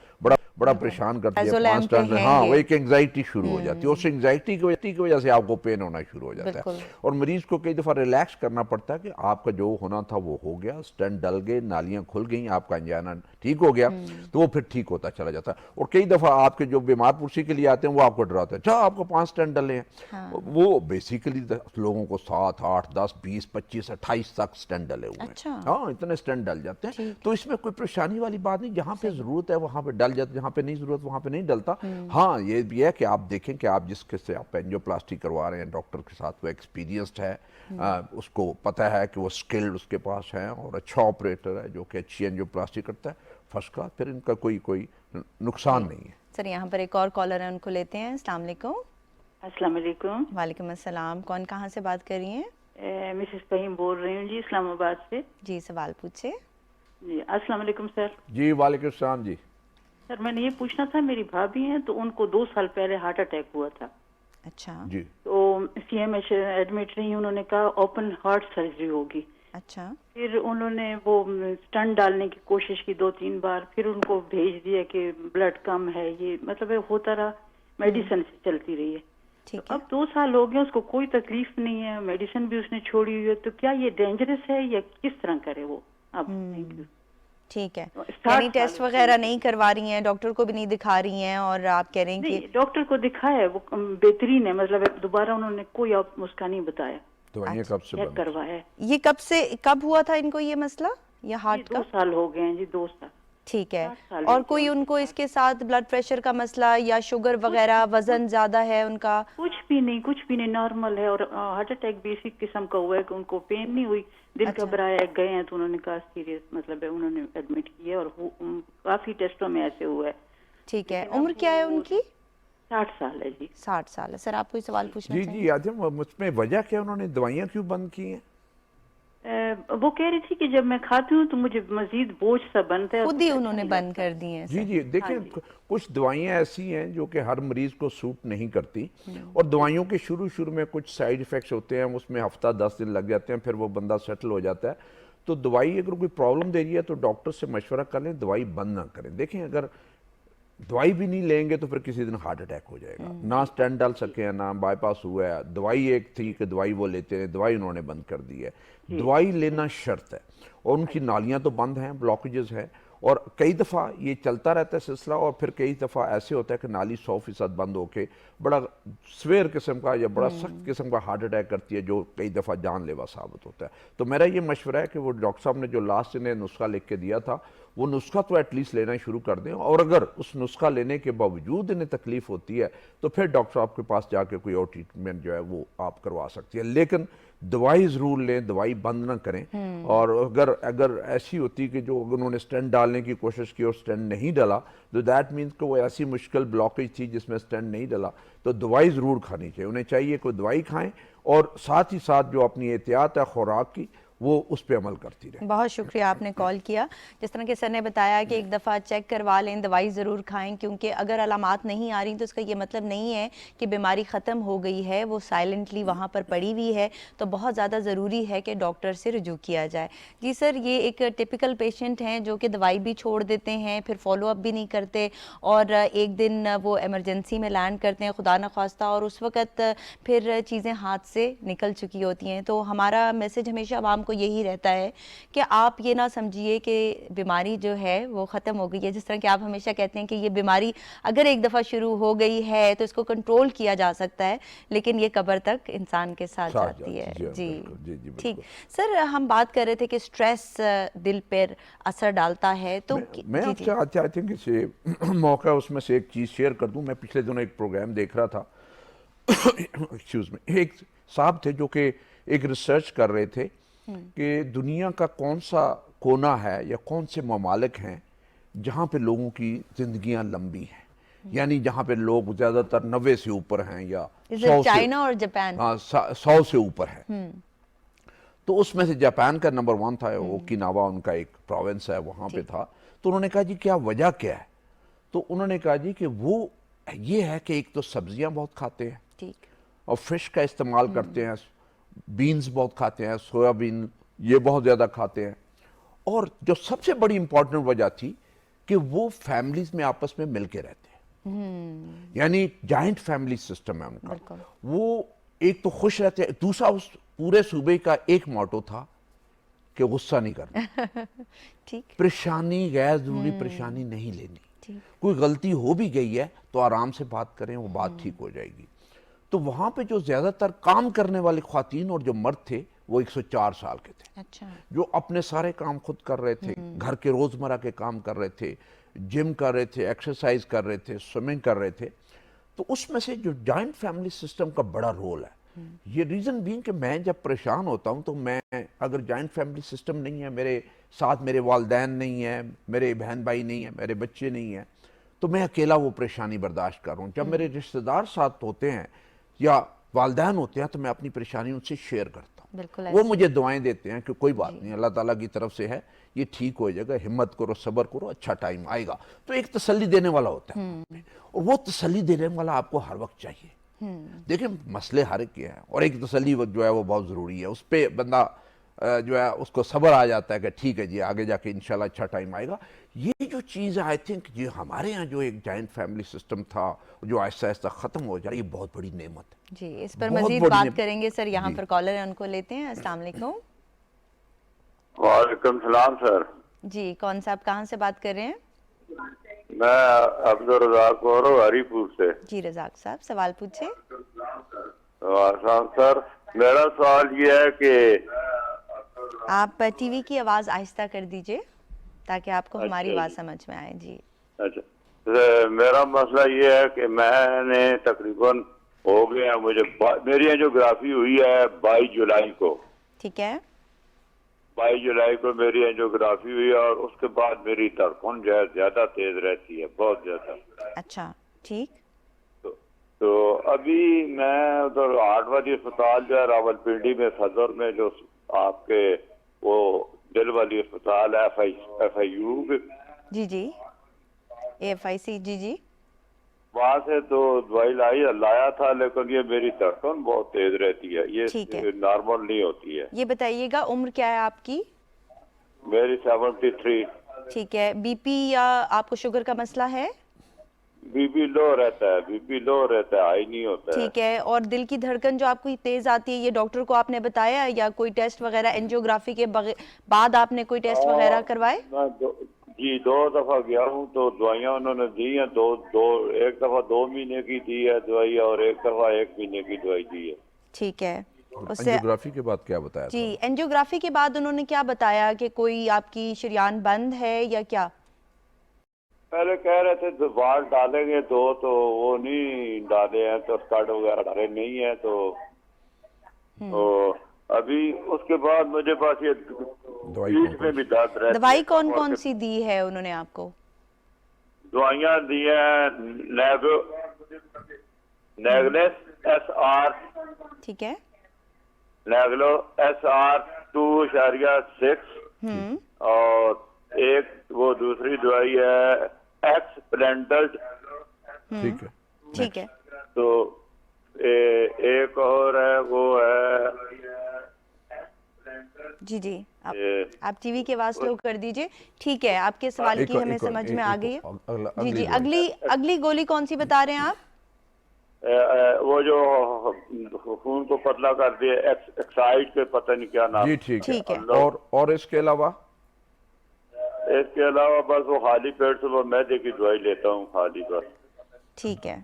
[SPEAKER 2] बड़ा परेशान करती है। 5
[SPEAKER 1] Azolam के
[SPEAKER 2] स्टेंट में
[SPEAKER 1] हैं
[SPEAKER 2] हाँ
[SPEAKER 1] ये।
[SPEAKER 2] वो एक एंग्जाइटी शुरू हो जाती है, उस एंग्जाइटी की वजह से आपको पेन होना शुरू हो जाता
[SPEAKER 1] बिल्कुल।
[SPEAKER 2] है, और मरीज को कई दफ़ा रिलैक्स करना पड़ता है कि आपका जो होना था वो हो गया, स्टेंट डल गए, नालियाँ खुल गई, आपका अंजाना ठीक हो गया, तो वो फिर ठीक होता चला जाता है। और कई दफ़ा आपके जो बीमार पुरसी के लिए आते हैं वो आपको डराते हैं, अच्छा आपको 5 स्टेंट डले हैं। वो बेसिकली लोगों को 7, 8, 10, 20, 25, 28 तक स्टेंट डले हुए हैं।
[SPEAKER 1] अच्छा।
[SPEAKER 2] हाँ, इतने स्टेंट डल जाते हैं, तो इसमें कोई परेशानी वाली बात नहीं, जहाँ पे ज़रूरत है वहाँ पे डल जाते, जहाँ पे नहीं ज़रूरत वहाँ पे नहीं डलता। हाँ, ये भी है कि आप देखें कि आप जिसके से आप एंजियोप्लास्टी करवा रहे हैं डॉक्टर के साथ वो एक्सपीरियंस्ड है, उसको पता है कि वो स्किल्ड उसके पास है और अच्छा ऑपरेटर है जो कि अच्छी एंजियोप्लास्टी करता है, फर्स्ट क्लास, फिर इनका कोई नुकसान नहीं है।
[SPEAKER 1] सर यहाँ पर एक और कॉलर है, उनको लेते हैं। अस्सलाम वालेकुम।
[SPEAKER 4] अस्सलाम वालेकुम।
[SPEAKER 1] वालेकुम अस्सलाम। कौन कहाँ से बात कर रही हैं?
[SPEAKER 4] मिसेस फहीम बोल रही हूँ जी, इस्लामाबाद से।
[SPEAKER 1] जी, सवाल पूछे।
[SPEAKER 4] जी अस्सलाम वालेकुम सर।
[SPEAKER 2] जी वालेकुम सलाम जी।
[SPEAKER 4] सर मैंने ये पूछना था, मेरी भाभी हैं तो उनको 2 साल पहले हार्ट अटैक हुआ था,
[SPEAKER 1] अच्छा
[SPEAKER 2] जी
[SPEAKER 4] तो CMH एडमिट रही, उन्होंने कहा ओपन हार्ट सर्जरी होगी।
[SPEAKER 1] अच्छा।
[SPEAKER 4] फिर उन्होंने वो स्टंट डालने की कोशिश की 2-3 बार, फिर उनको भेज दिया कि ब्लड कम है, ये मतलब होता रहा, मेडिसिन से चलती रही है।
[SPEAKER 1] ठीक
[SPEAKER 4] तो
[SPEAKER 1] है।
[SPEAKER 4] अब 2 साल हो गए, उसको कोई तकलीफ नहीं है, मेडिसिन भी उसने छोड़ी हुई है, तो क्या ये डेंजरस है या किस तरह करे वो? अब थैंक यू।
[SPEAKER 1] ठीक है,
[SPEAKER 4] 60
[SPEAKER 1] यानी टेस्ट
[SPEAKER 4] साल
[SPEAKER 1] वगैरह नहीं करवा रही हैं, डॉक्टर को भी नहीं दिखा रही हैं, और आप कह रहे हैं
[SPEAKER 4] नहीं,
[SPEAKER 1] कि
[SPEAKER 4] डॉक्टर को दिखाया है, वो बेहतरीन है, मतलब दोबारा उन्होंने कोई उसका नहीं बताया,
[SPEAKER 2] दवाइयाँ कब से
[SPEAKER 4] चेक
[SPEAKER 2] बंद?
[SPEAKER 4] करवाया है।
[SPEAKER 1] ये कब हुआ था इनको ये मसला, ये हार्ट
[SPEAKER 4] 2
[SPEAKER 1] का?
[SPEAKER 4] साल हो गए हैं जी, 2 साल।
[SPEAKER 1] ठीक है।
[SPEAKER 4] 60 साल
[SPEAKER 1] और
[SPEAKER 4] हो
[SPEAKER 1] कोई
[SPEAKER 4] गए
[SPEAKER 1] उनको इसके साथ ब्लड प्रेशर का मसला या शुगर वगैरह, वजन ज्यादा है उनका?
[SPEAKER 4] कुछ भी नहीं, नॉर्मल है, और हार्ट अटैक भी इसी किस्म का हुआ है कि उनको पेन नहीं हुई, दिल
[SPEAKER 1] अच्छा।
[SPEAKER 4] घबराया, गए हैं तो उन्होंने कहा सीरियस मतलब है, उन्होंने एडमिट किया और काफी टेस्टों में ऐसे हुआ है।
[SPEAKER 1] ठीक है।
[SPEAKER 4] लेकिन
[SPEAKER 1] उम्र
[SPEAKER 4] अब
[SPEAKER 1] क्या है
[SPEAKER 4] वो
[SPEAKER 1] उनकी?
[SPEAKER 4] 60 साल है जी।
[SPEAKER 1] 60 साल है। सर आप कोई सवाल पूछना
[SPEAKER 2] जी
[SPEAKER 1] चाहेंगे?
[SPEAKER 2] जी आजम, मुझमें वजह क्या, उन्होंने दवाइयाँ क्यों बंद की हैं?
[SPEAKER 4] वो कह रही थी कि जब मैं खाती हूँ तो मुझे मजीद बोझ सा बनता है,
[SPEAKER 1] खुद ही
[SPEAKER 4] कुछ अच्छा
[SPEAKER 1] उन्होंने
[SPEAKER 4] नहीं
[SPEAKER 1] बंद
[SPEAKER 4] लगता।
[SPEAKER 1] कर दी हैं
[SPEAKER 2] जी
[SPEAKER 1] सर।
[SPEAKER 2] जी देखिए, कुछ दवाइयाँ ऐसी हैं जो कि हर मरीज को सूट नहीं करती, और दवाइयों के शुरू में कुछ साइड इफ़ेक्ट्स होते हैं, उसमें हफ्ता 10 दिन लग जाते हैं, फिर वो बंदा सेटल हो जाता है। तो दवाई अगर कोई प्रॉब्लम दे रही है तो डॉक्टर से मशवरा कर लें, दवाई बंद ना करें। देखें, अगर दवाई भी नहीं लेंगे तो फिर किसी दिन हार्ट अटैक हो जाएगा, ना स्टेंट डाल सके हैं, ना बाईपास हुआ है। दवाई एक थी कि दवाई वो लेते रहे, दवाई उन्होंने बंद कर दी है। दवाई लेना शर्त है, और उनकी नालियां तो बंद हैं, ब्लॉकेजेस हैं, और कई दफ़ा ये चलता रहता है सिलसिला, और फिर कई दफ़ा ऐसे होता है कि नाली 100% बंद होके बड़ा स्वेयर किस्म का या बड़ा सख्त किस्म का हार्ट अटैक करती है, जो कई दफ़ा जानलेवा साबित होता है। तो मेरा ये मशवरा है कि वो डॉक्टर साहब ने जो लास्ट इन्हें नुस्खा लिख के दिया था, वो नुस्खा तो एटलीस्ट लेना शुरू कर दें, और अगर उस नुस्खा लेने के बावजूद इन्हें तकलीफ होती है तो फिर डॉक्टर साहब के पास जाके कोई और ट्रीटमेंट जो है वो आप करवा सकती है। लेकिन दवाई ज़रूर लें, दवाई बंद ना करें। और अगर ऐसी होती कि जो अगर उन्होंने स्टेंट डालने की कोशिश की और स्टेंट नहीं डाला, तो दैट मीन्स कि वो ऐसी मुश्किल ब्लॉकेज थी जिसमें स्टेंट नहीं डाला, तो दवाई ज़रूर खानी चाहिए। उन्हें चाहिए कोई दवाई खाएं और साथ ही साथ जो अपनी एहतियात है खुराक की, वो उस पर अमल करती रहे।
[SPEAKER 1] बहुत शुक्रिया आपने कॉल किया। जिस तरह के सर ने बताया कि एक दफ़ा चेक करवा लें, दवाई ज़रूर खाएं, क्योंकि अगर अलामात नहीं आ रही तो इसका ये मतलब नहीं है कि बीमारी ख़त्म हो गई है, वो साइलेंटली वहाँ पर पड़ी हुई है। तो बहुत ज़्यादा ज़रूरी है कि डॉक्टर से रुजू किया जाए। जी सर, ये एक टिपिकल पेशेंट हैं जो कि दवाई भी छोड़ देते हैं, फिर फॉलो अप भी नहीं करते, और एक दिन वो एमरजेंसी में लैंड करते हैं खुदा न खास्ता, और उस वक़्त फिर चीज़ें हाथ से निकल चुकी होती हैं। तो हमारा मैसेज हमेशा आवाम को यही रहता है कि आप ये ना समझिए कि बीमारी जो है वो ख़त्म हो गई है। जिस तरह कि आप हमेशा कहते हैं कि ये बीमारी अगर एक दफ़ा शुरू हो गई है तो इसको कंट्रोल किया जा सकता है, लेकिन ये कब्र तक इंसान के साथ जाती है। जी ठीक सर, हम बात कर रहे थे कि स्ट्रेस दिल पर असर डालता है, तो
[SPEAKER 2] मैं आपसे आई थिंक इसे मौका उसमें से एक चीज़ शेयर कर दूं। मैं पिछले दिनों एक प्रोग्राम देख रहा था एक्सक्यूज में, एक साहब थे जो कि एक रिसर्च कर रहे थे कि दुनिया का कौन सा कोना है या कौन से ममालिक हैं जहाँ पे लोगों की जिंदगियां लंबी हैं, यानी जहाँ पे लोग ज़्यादातर 90 से ऊपर हैं या 100
[SPEAKER 1] चाइना और जापान,
[SPEAKER 2] हाँ 100 से ऊपर है। तो उसमें से जापान का नंबर 1 था, ओकिनावा उनका एक प्रोविंस है, वहाँ पे था। तो उन्होंने कहा जी क्या वजह क्या है? तो उन्होंने कहा जी कि वो ये है कि एक तो सब्जियां बहुत खाते हैं, ठीक, और फिश का इस्तेमाल करते हैं, बीन्स बहुत खाते हैं, सोयाबीन ये बहुत ज़्यादा खाते हैं, और जो सबसे बड़ी इंपॉर्टेंट वजह थी कि वो फैमिलीज में आपस में मिलके रहते हैं, यानी जॉइंट फैमिली सिस्टम है उनका। वो एक तो खुश रहते हैं, दूसरा उस पूरे सूबे का एक मोटो था कि गुस्सा नहीं करना ठीक, परेशानी गैर जरूरी परेशानी नहीं लेनी, कोई गलती हो भी गई है तो आराम से बात करें, वो बात ठीक हो जाएगी। तो वहां पे जो ज्यादातर काम करने वाले ख्वातीन और जो मर्द थे वो 104 साल के थे। अच्छा। जो अपने सारे काम खुद कर रहे थे, घर के रोजमर्रा के काम कर रहे थे, जिम कर रहे थे, एक्सरसाइज कर रहे थे, स्विमिंग कर रहे थे। तो उसमें से जो जॉइंट फैमिली सिस्टम का बड़ा रोल है, ये रीजन बीइंग कि मैं जब परेशान होता हूं तो मैं, अगर जॉइंट फैमिली सिस्टम नहीं है, मेरे साथ मेरे वालिदैन नहीं है, मेरे बहन भाई नहीं है, मेरे बच्चे नहीं है, तो मैं अकेला वो परेशानी बर्दाश्त कर रहा हूँ। जब मेरे रिश्तेदार साथ होते हैं या वालिदैन होते हैं तो मैं अपनी परेशानी उनसे शेयर करता हूँ, वो मुझे दुआएं देते हैं कि कोई बात नहीं, अल्लाह ताला की तरफ से है, ये ठीक हो जाएगा, हिम्मत करो, सब्र करो, अच्छा टाइम आएगा। तो एक तसल्ली देने वाला होता है, और वो तसल्ली देने वाला आपको हर वक्त चाहिए। देखिए मसले हर एक के हैं, और एक तसल्ली जो है वो बहुत ज़रूरी है, उस पर बंदा जो है उसको सब्र आ जाता है कि ठीक है जी आगे जाके इंशाल्लाह अच्छा टाइम आएगा। ये जो चीज़ आई थिंक ये हमारे यहाँ जो एक जॉइंट फैमिली सिस्टम था जो आहिस्ता आहिस्ता ख़त्म हो जा रही है, ये बहुत बड़ी नेमत है
[SPEAKER 1] जी। इस पर मजीद बात करेंगे सर, यहाँ पर कॉलर है उनको लेते हैं। अस्सलाम वालेकुम।
[SPEAKER 5] वालेकुम सलाम सर
[SPEAKER 1] जी, कौन सा, आप कहाँ से बात कर रहे हैं?
[SPEAKER 5] मैं अब्दुल रज़ाक और हरीपुर से।
[SPEAKER 1] जी रज़ाक साहब, सवाल पूछे।
[SPEAKER 5] सर मेरा सवाल ये है कि
[SPEAKER 1] आप टीवी की आवाज़ आहिस्ता कर दीजिए ताकि आपको हमारी आवाज़ समझ में आए। जी
[SPEAKER 5] अच्छा, मेरा मसला ये है कि मैंने तकरीबन हो गया, मुझे मेरी एंजियोग्राफी हुई है 22 जुलाई को।
[SPEAKER 1] ठीक है,
[SPEAKER 5] 22 जुलाई को मेरी एंजियोग्राफी हुई, और उसके बाद मेरी धड़कन जो है ज्यादा तेज रहती है, बहुत ज्यादा।
[SPEAKER 1] अच्छा ठीक।
[SPEAKER 5] तो अभी मैं उधर हार्टवादी अस्पताल जो है रावलपिंडी में सदर में, जो आपके वो दिल वाली अस्पताल है FIU
[SPEAKER 1] जी जी, AFIC जी जी,
[SPEAKER 5] वहाँ से तो दवाई लाया था, लेकिन ये मेरी धड़कन बहुत तेज रहती है, ये नॉर्मल नहीं होती है।
[SPEAKER 1] ये बताइएगा उम्र क्या है आपकी?
[SPEAKER 5] मेरी 73।
[SPEAKER 1] ठीक है, BP या आपको शुगर का मसला है?
[SPEAKER 5] बीपी लो रहता है, हाई नहीं होता है।
[SPEAKER 1] ठीक है, और दिल की धड़कन जो आपको तेज आती है, ये डॉक्टर को आपने बताया या कोई टेस्ट वगैरह, एंजियोग्राफी के बाद आपने कोई टेस्ट वगैरह करवाए?
[SPEAKER 5] जी 2 दफा गया हूँ, तो दवाइयाँ उन्होंने दी हैं, एक दफा 2 महीने की दी है दवाई और एक दफा 1 महीने की दवाई दी है।
[SPEAKER 1] ठीक है। उससे
[SPEAKER 2] एंजियोग्राफी के बाद क्या बताया
[SPEAKER 1] जी,
[SPEAKER 2] था?
[SPEAKER 1] एंजियोग्राफी के बाद उन्होंने क्या बताया कि कोई आपकी शरीयान बंद है या क्या?
[SPEAKER 5] पहले कह रहे थे दवार डालेंगे तो वो नहीं डाले हैं, तो स्कर्ट वगैरह डाले नहीं है, तो अभी उसके बाद मुझे पास ये
[SPEAKER 2] दवाई
[SPEAKER 5] पीठ में भी दर्द रहती है।
[SPEAKER 1] दवाई कौन
[SPEAKER 5] और
[SPEAKER 1] कौन सी दी है उन्होंने आपको?
[SPEAKER 5] दवाइयाँ दी हैं नेगलेस SR,
[SPEAKER 1] ठीक है।
[SPEAKER 5] नेगलो SR 2.6 और एक वो दूसरी दवाई है एक्सप्लेंडल,
[SPEAKER 2] ठीक है।
[SPEAKER 1] ठीक है।
[SPEAKER 5] तो एक और है वो है
[SPEAKER 1] जी जी,
[SPEAKER 5] ए,
[SPEAKER 1] आप टीवी की आवाज स्लो कर दीजिए। ठीक है, आपके सवाल
[SPEAKER 2] एक
[SPEAKER 1] की
[SPEAKER 2] और-
[SPEAKER 1] हमें
[SPEAKER 2] एक और-
[SPEAKER 1] समझ
[SPEAKER 2] एक-
[SPEAKER 1] में आ
[SPEAKER 2] एक
[SPEAKER 1] गई है।
[SPEAKER 2] और-
[SPEAKER 1] जी जी,
[SPEAKER 2] दवाई।
[SPEAKER 1] अगली गोली कौन सी बता रहे हैं आप?
[SPEAKER 5] वो जो खून को पतला कर दिए एक्साइड के पता नहीं क्या नाम।
[SPEAKER 2] जी ठीक
[SPEAKER 1] ठीक है।
[SPEAKER 2] है। और इसके अलावा
[SPEAKER 5] इसके अलावा बस वो खाली पेट से वो मैदे की दवाई लेता हूँ खाली बस।
[SPEAKER 1] ठीक है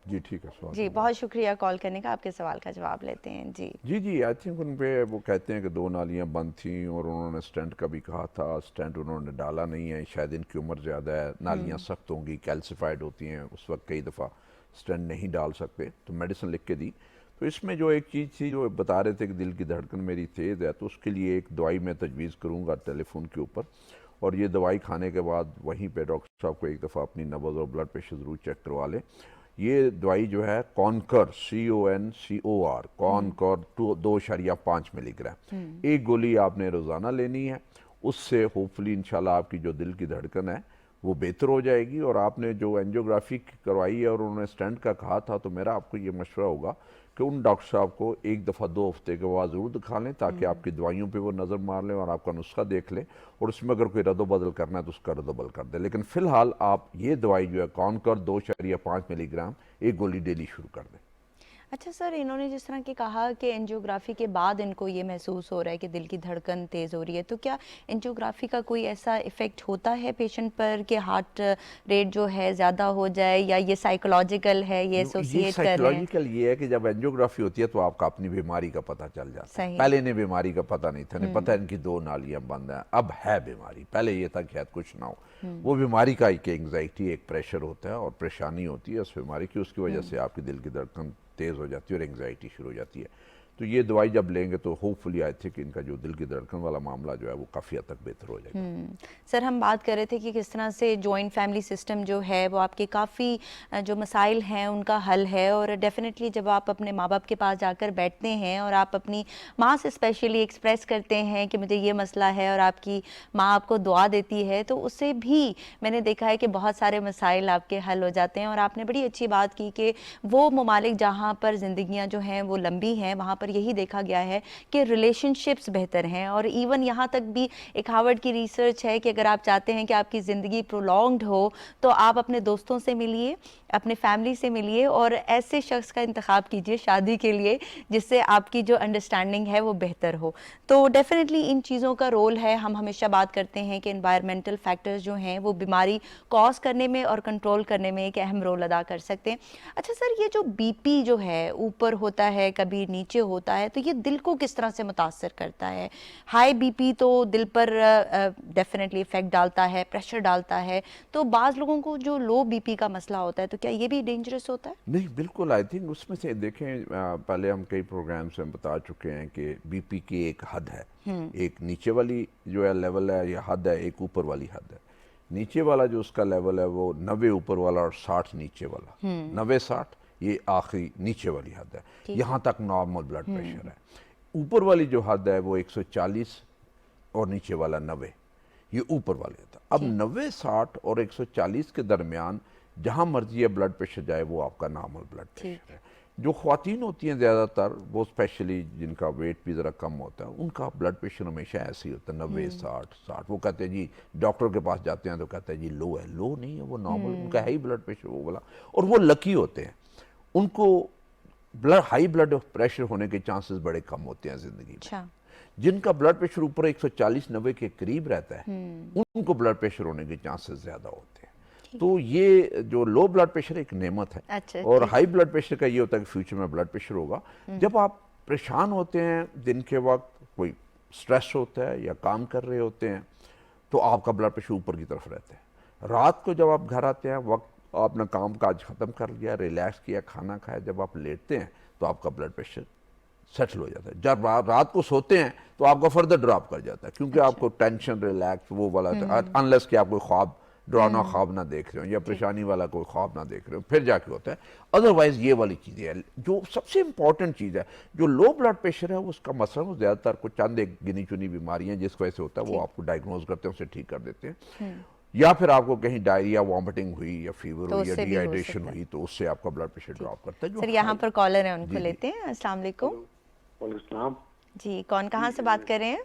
[SPEAKER 2] जी ठीक है। सवाल
[SPEAKER 1] जी, बहुत शुक्रिया कॉल करने का। आपके सवाल का जवाब लेते हैं। जी
[SPEAKER 2] जी आई थिंक उन पे वो कहते हैं कि 2 नालियां बंद थी और उन्होंने स्टेंट का भी कहा था, स्टेंट उन्होंने डाला नहीं है, शायद इनकी उम्र ज़्यादा है, नालियां सख्त होंगी, कैल्सिफाइड होती हैं, उस वक्त कई दफ़ा स्टेंट नहीं डाल सकते, तो मेडिसिन लिख के दी। तो इसमें जो एक चीज़ थी जो बता रहे थे कि दिल की धड़कन मेरी तेज़ है, तो उसके लिए एक दवाई मैं तजवीज़ करूँगा टेलीफोन के ऊपर, और ये दवाई खाने के बाद वहीं पे डॉक्टर साहब को एक दफ़ा अपनी नब्ज़ और ब्लड प्रेशर ज़रूर चेक करवा लें। ये दवाई जो है कॉनकर CONCOR कॉनकर 2.5 मिलीग्राम एक गोली आपने रोज़ाना लेनी है। उससे होपफुली इंशाल्लाह आपकी जो दिल की धड़कन है वो बेहतर हो जाएगी। और आपने जो एंजियोग्राफी करवाई है और उन्होंने स्टेंट का कहा था, तो मेरा आपको ये मशवरा होगा कि उन डॉक्टर साहब को एक दफ़ा 2 हफ्ते के बाद ज़रूर दिखा लें, ताकि आपकी दवाइयों पे वो नज़र मार लें और आपका नुस्खा देख लें, और उसमें अगर कोई रद्दबदल करना है तो उसका रद्दबदल कर दें। लेकिन फ़िलहाल आप ये दवाई जो है कॉनकर 2.5 मिलीग्राम एक गोली डेली शुरू कर दें।
[SPEAKER 1] अच्छा सर, इन्होंने जिस तरह की कहा कि एंजियोग्राफी के बाद इनको ये महसूस हो रहा है कि दिल की धड़कन तेज़ हो रही है, तो क्या एंजियोग्राफी का कोई ऐसा इफ़ेक्ट होता है पेशेंट पर कि हार्ट रेट जो है ज़्यादा हो जाए, या ये साइकोलॉजिकल है, ये एसोसिएट कर रहे हैं?
[SPEAKER 2] साइकोलॉजिकल ये है कि जब एंजियोग्राफी होती है तो आपका अपनी बीमारी का पता चल जाता है।
[SPEAKER 1] सही।
[SPEAKER 2] पहले इन्हें बीमारी का पता नहीं था, नहीं पता इनकी 2 नालियां बंद हैं, अब है बीमारी। पहले ये था कि शायद कुछ ना हो, वो बीमारी का एक एंग्जाइटी, एक प्रेशर होता है और परेशानी होती है उस बीमारी की, उसकी वजह से आपकी दिल की धड़कन तेज़ हो जाती है और एंग्जाइटी शुरू हो जाती है। तो ये दवाई जब लेंगे तो होपफुली आई थिंक इनका जो दिल की धड़कन वाला मामला जो है वो काफ़ी हद तक बेहतर हो जाएगा।
[SPEAKER 1] सर, हम बात कर रहे थे कि किस तरह से जॉइंट फैमिली सिस्टम जो है वो आपके काफ़ी जो मसाइल हैं उनका हल है, और डेफिनेटली जब आप अपने माँ बाप के पास जाकर बैठते हैं और आप अपनी माँ से स्पेशली एक्सप्रेस करते हैं कि मुझे ये मसला है, और आपकी माँ आपको दुआ देती है, तो उससे भी मैंने देखा है कि बहुत सारे मसाइल आपके हल हो जाते हैं। और आपने बड़ी अच्छी बात की कि वो ममालिक जहाँ पर ज़िंदगियाँ जो हैं वो लंबी हैं, वहाँ पर यही देखा गया है कि रिलेशनशिप्स बेहतर हैं। और इवन यहाँ तक भी एक हार्वर्ड की रिसर्च है कि अगर आप चाहते हैं कि आपकी ज़िंदगी प्रोलॉन्ग्ड हो, तो आप अपने दोस्तों से मिलिए, अपने फैमिली से मिलिए, और ऐसे शख्स का इंतखाब कीजिए शादी के लिए जिससे आपकी जो अंडरस्टैंडिंग है वो बेहतर हो। तो डेफिनेटली इन चीज़ों का रोल है। हम हमेशा बात करते हैं कि एनवायरमेंटल फैक्टर्स जो हैं वो बीमारी कॉज करने में और कंट्रोल करने में एक अहम रोल अदा कर सकते हैं। अच्छा सर, ये जो BP जो है ऊपर होता है कभी नीचे होता है, तो ये दिल को किस तरह से मुतासर करता है? हाई BP तो दिल पर डेफिनेटली इफेक्ट डालता है, प्रेशर डालता है, तो बाज़ लोगों को जो लो BP का मसला होता है, तो क्या ये भी डेंजरस होता है?
[SPEAKER 2] नहीं बिल्कुल, आई थिंक उसमें से देखें, पहले हम कई प्रोग्राम्स में बता चुके हैं कि BP की एक हद है, एक नीचे वाली जो है लेवल है या हद है, एक ऊपर वाली हद है। नीचे वाला जो उसका लेवल है वो 90 ऊपर वाला और 60 नीचे वाला, 90-60 ये आखिरी नीचे वाली हद है, यहाँ तक नॉर्मल ब्लड प्रेशर है। ऊपर वाली जो हद है वो 140 और नीचे वाला 90, ये ऊपर वाले था। अब 90-60 और 140 के दरमियान जहाँ मर्जी है ब्लड प्रेशर जाए वो आपका नॉर्मल ब्लड प्रेशर है। जो ख्वातीन होती हैं ज़्यादातर, वो स्पेशली जिनका वेट भी ज़रा कम होता है, उनका ब्लड प्रेशर हमेशा ऐसे ही होता है 90-60-60। वो कहते हैं जी, डॉक्टर के पास जाते हैं तो कहते हैं जी लो है, लो नहीं है, वो नॉर्मल उनका है ही ब्लड प्रेशर वो वाला। और वो लकी होते हैं, उनको हाई ब्लड प्रेशर होने के चांसेस बड़े कम होते हैं ज़िंदगी में।
[SPEAKER 1] अच्छा।
[SPEAKER 2] जिनका ब्लड प्रेशर ऊपर 140-90 के करीब रहता है उनको ब्लड प्रेशर होने के चांसेस ज़्यादा होते हैं। तो ये जो लो ब्लड प्रेशर एक नेमत है।
[SPEAKER 1] अच्छा,
[SPEAKER 2] और हाई ब्लड प्रेशर का ये होता है कि फ्यूचर में ब्लड प्रेशर होगा। जब आप परेशान होते हैं दिन के वक्त, कोई स्ट्रेस होता है या काम कर रहे होते हैं, तो आपका ब्लड प्रेशर ऊपर की तरफ रहता है। रात को जब आप घर आते हैं, वक्त आपने काम काज ख़त्म कर लिया, रिलैक्स किया, खाना खाया, जब आप लेटते हैं तो आपका ब्लड प्रेशर सेटल हो जाता है। जब आप रात को सोते हैं तो आपका फर्दर ड्रॉप कर जाता है, क्योंकि आपको टेंशन, रिलैक्स वो वाला, अनलेस कि आप कोई ख्वाब, डरावना ख्वाब ना देख रहे हो या परेशानी वाला कोई ख्वाब ना देख रहे हो, फिर जाके होता है। अदरवाइज ये वाली चीज़ें हैं। जो सबसे इंपॉर्टेंट चीज़ है, जो लो ब्लड प्रेशर है उसका मसला, वो ज़्यादातर कुछ चंद एक गिनी चुनी बीमारियाँ जिस वजह से होता है वो आपको डायग्नोज करते हैं, उसे ठीक कर देते हैं। या फिर आपको कहीं डायरिया, वॉमिटिंग हुई या फीवर हुई या डिहाइड्रेशन हुई, तो उससे आपका ब्लड प्रेशर ड्रॉप करता है।
[SPEAKER 1] सर यहाँ पर कॉलर है, उनको लेते हैं। अस्सलाम वालेकुम।
[SPEAKER 6] वालेकुम
[SPEAKER 1] जी, कौन कहाँ से बात कर रहे हैं?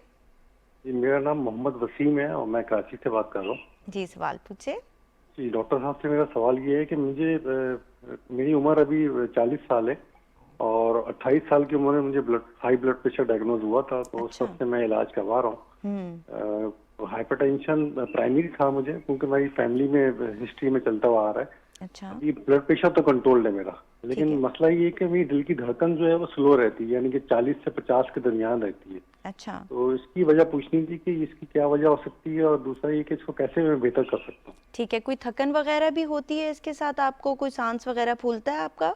[SPEAKER 6] जी, मेरा नाम मोहम्मद वसीम है और मैं कराची से बात कर रहा हूँ।
[SPEAKER 1] जी, सवाल पूछे।
[SPEAKER 6] जी, डॉक्टर साहब से मेरा सवाल ये है कि मुझे मेरी उम्र अभी 40 साल है और 28 साल की उम्र में मुझे हाई ब्लड प्रेशर डायग्नोज हुआ था, तो उस वक्त से मैं इलाज करवा रहा हूँ। हाइपरटेंशन प्राइमरी था मुझे, क्योंकि मेरी फैमिली में हिस्ट्री में चलता हुआ आ रहा है।
[SPEAKER 1] अच्छा।
[SPEAKER 6] अभी ब्लड प्रेशर तो कंट्रोल्ड है मेरा, लेकिन मसला ये है कि मेरी दिल की धड़कन जो है वो स्लो रहती है, यानी कि 40 से 50 के दरमियान रहती है।
[SPEAKER 1] अच्छा।
[SPEAKER 6] तो इसकी वजह पूछनी थी कि इसकी क्या वजह हो सकती है, और दूसरा ये कि इसको कैसे मैं बेहतर कर सकता हूँ।
[SPEAKER 1] ठीक है, कोई थकन वगैरह भी होती है इसके साथ आपको? कोई सांस वगैरह फूलता है आपका?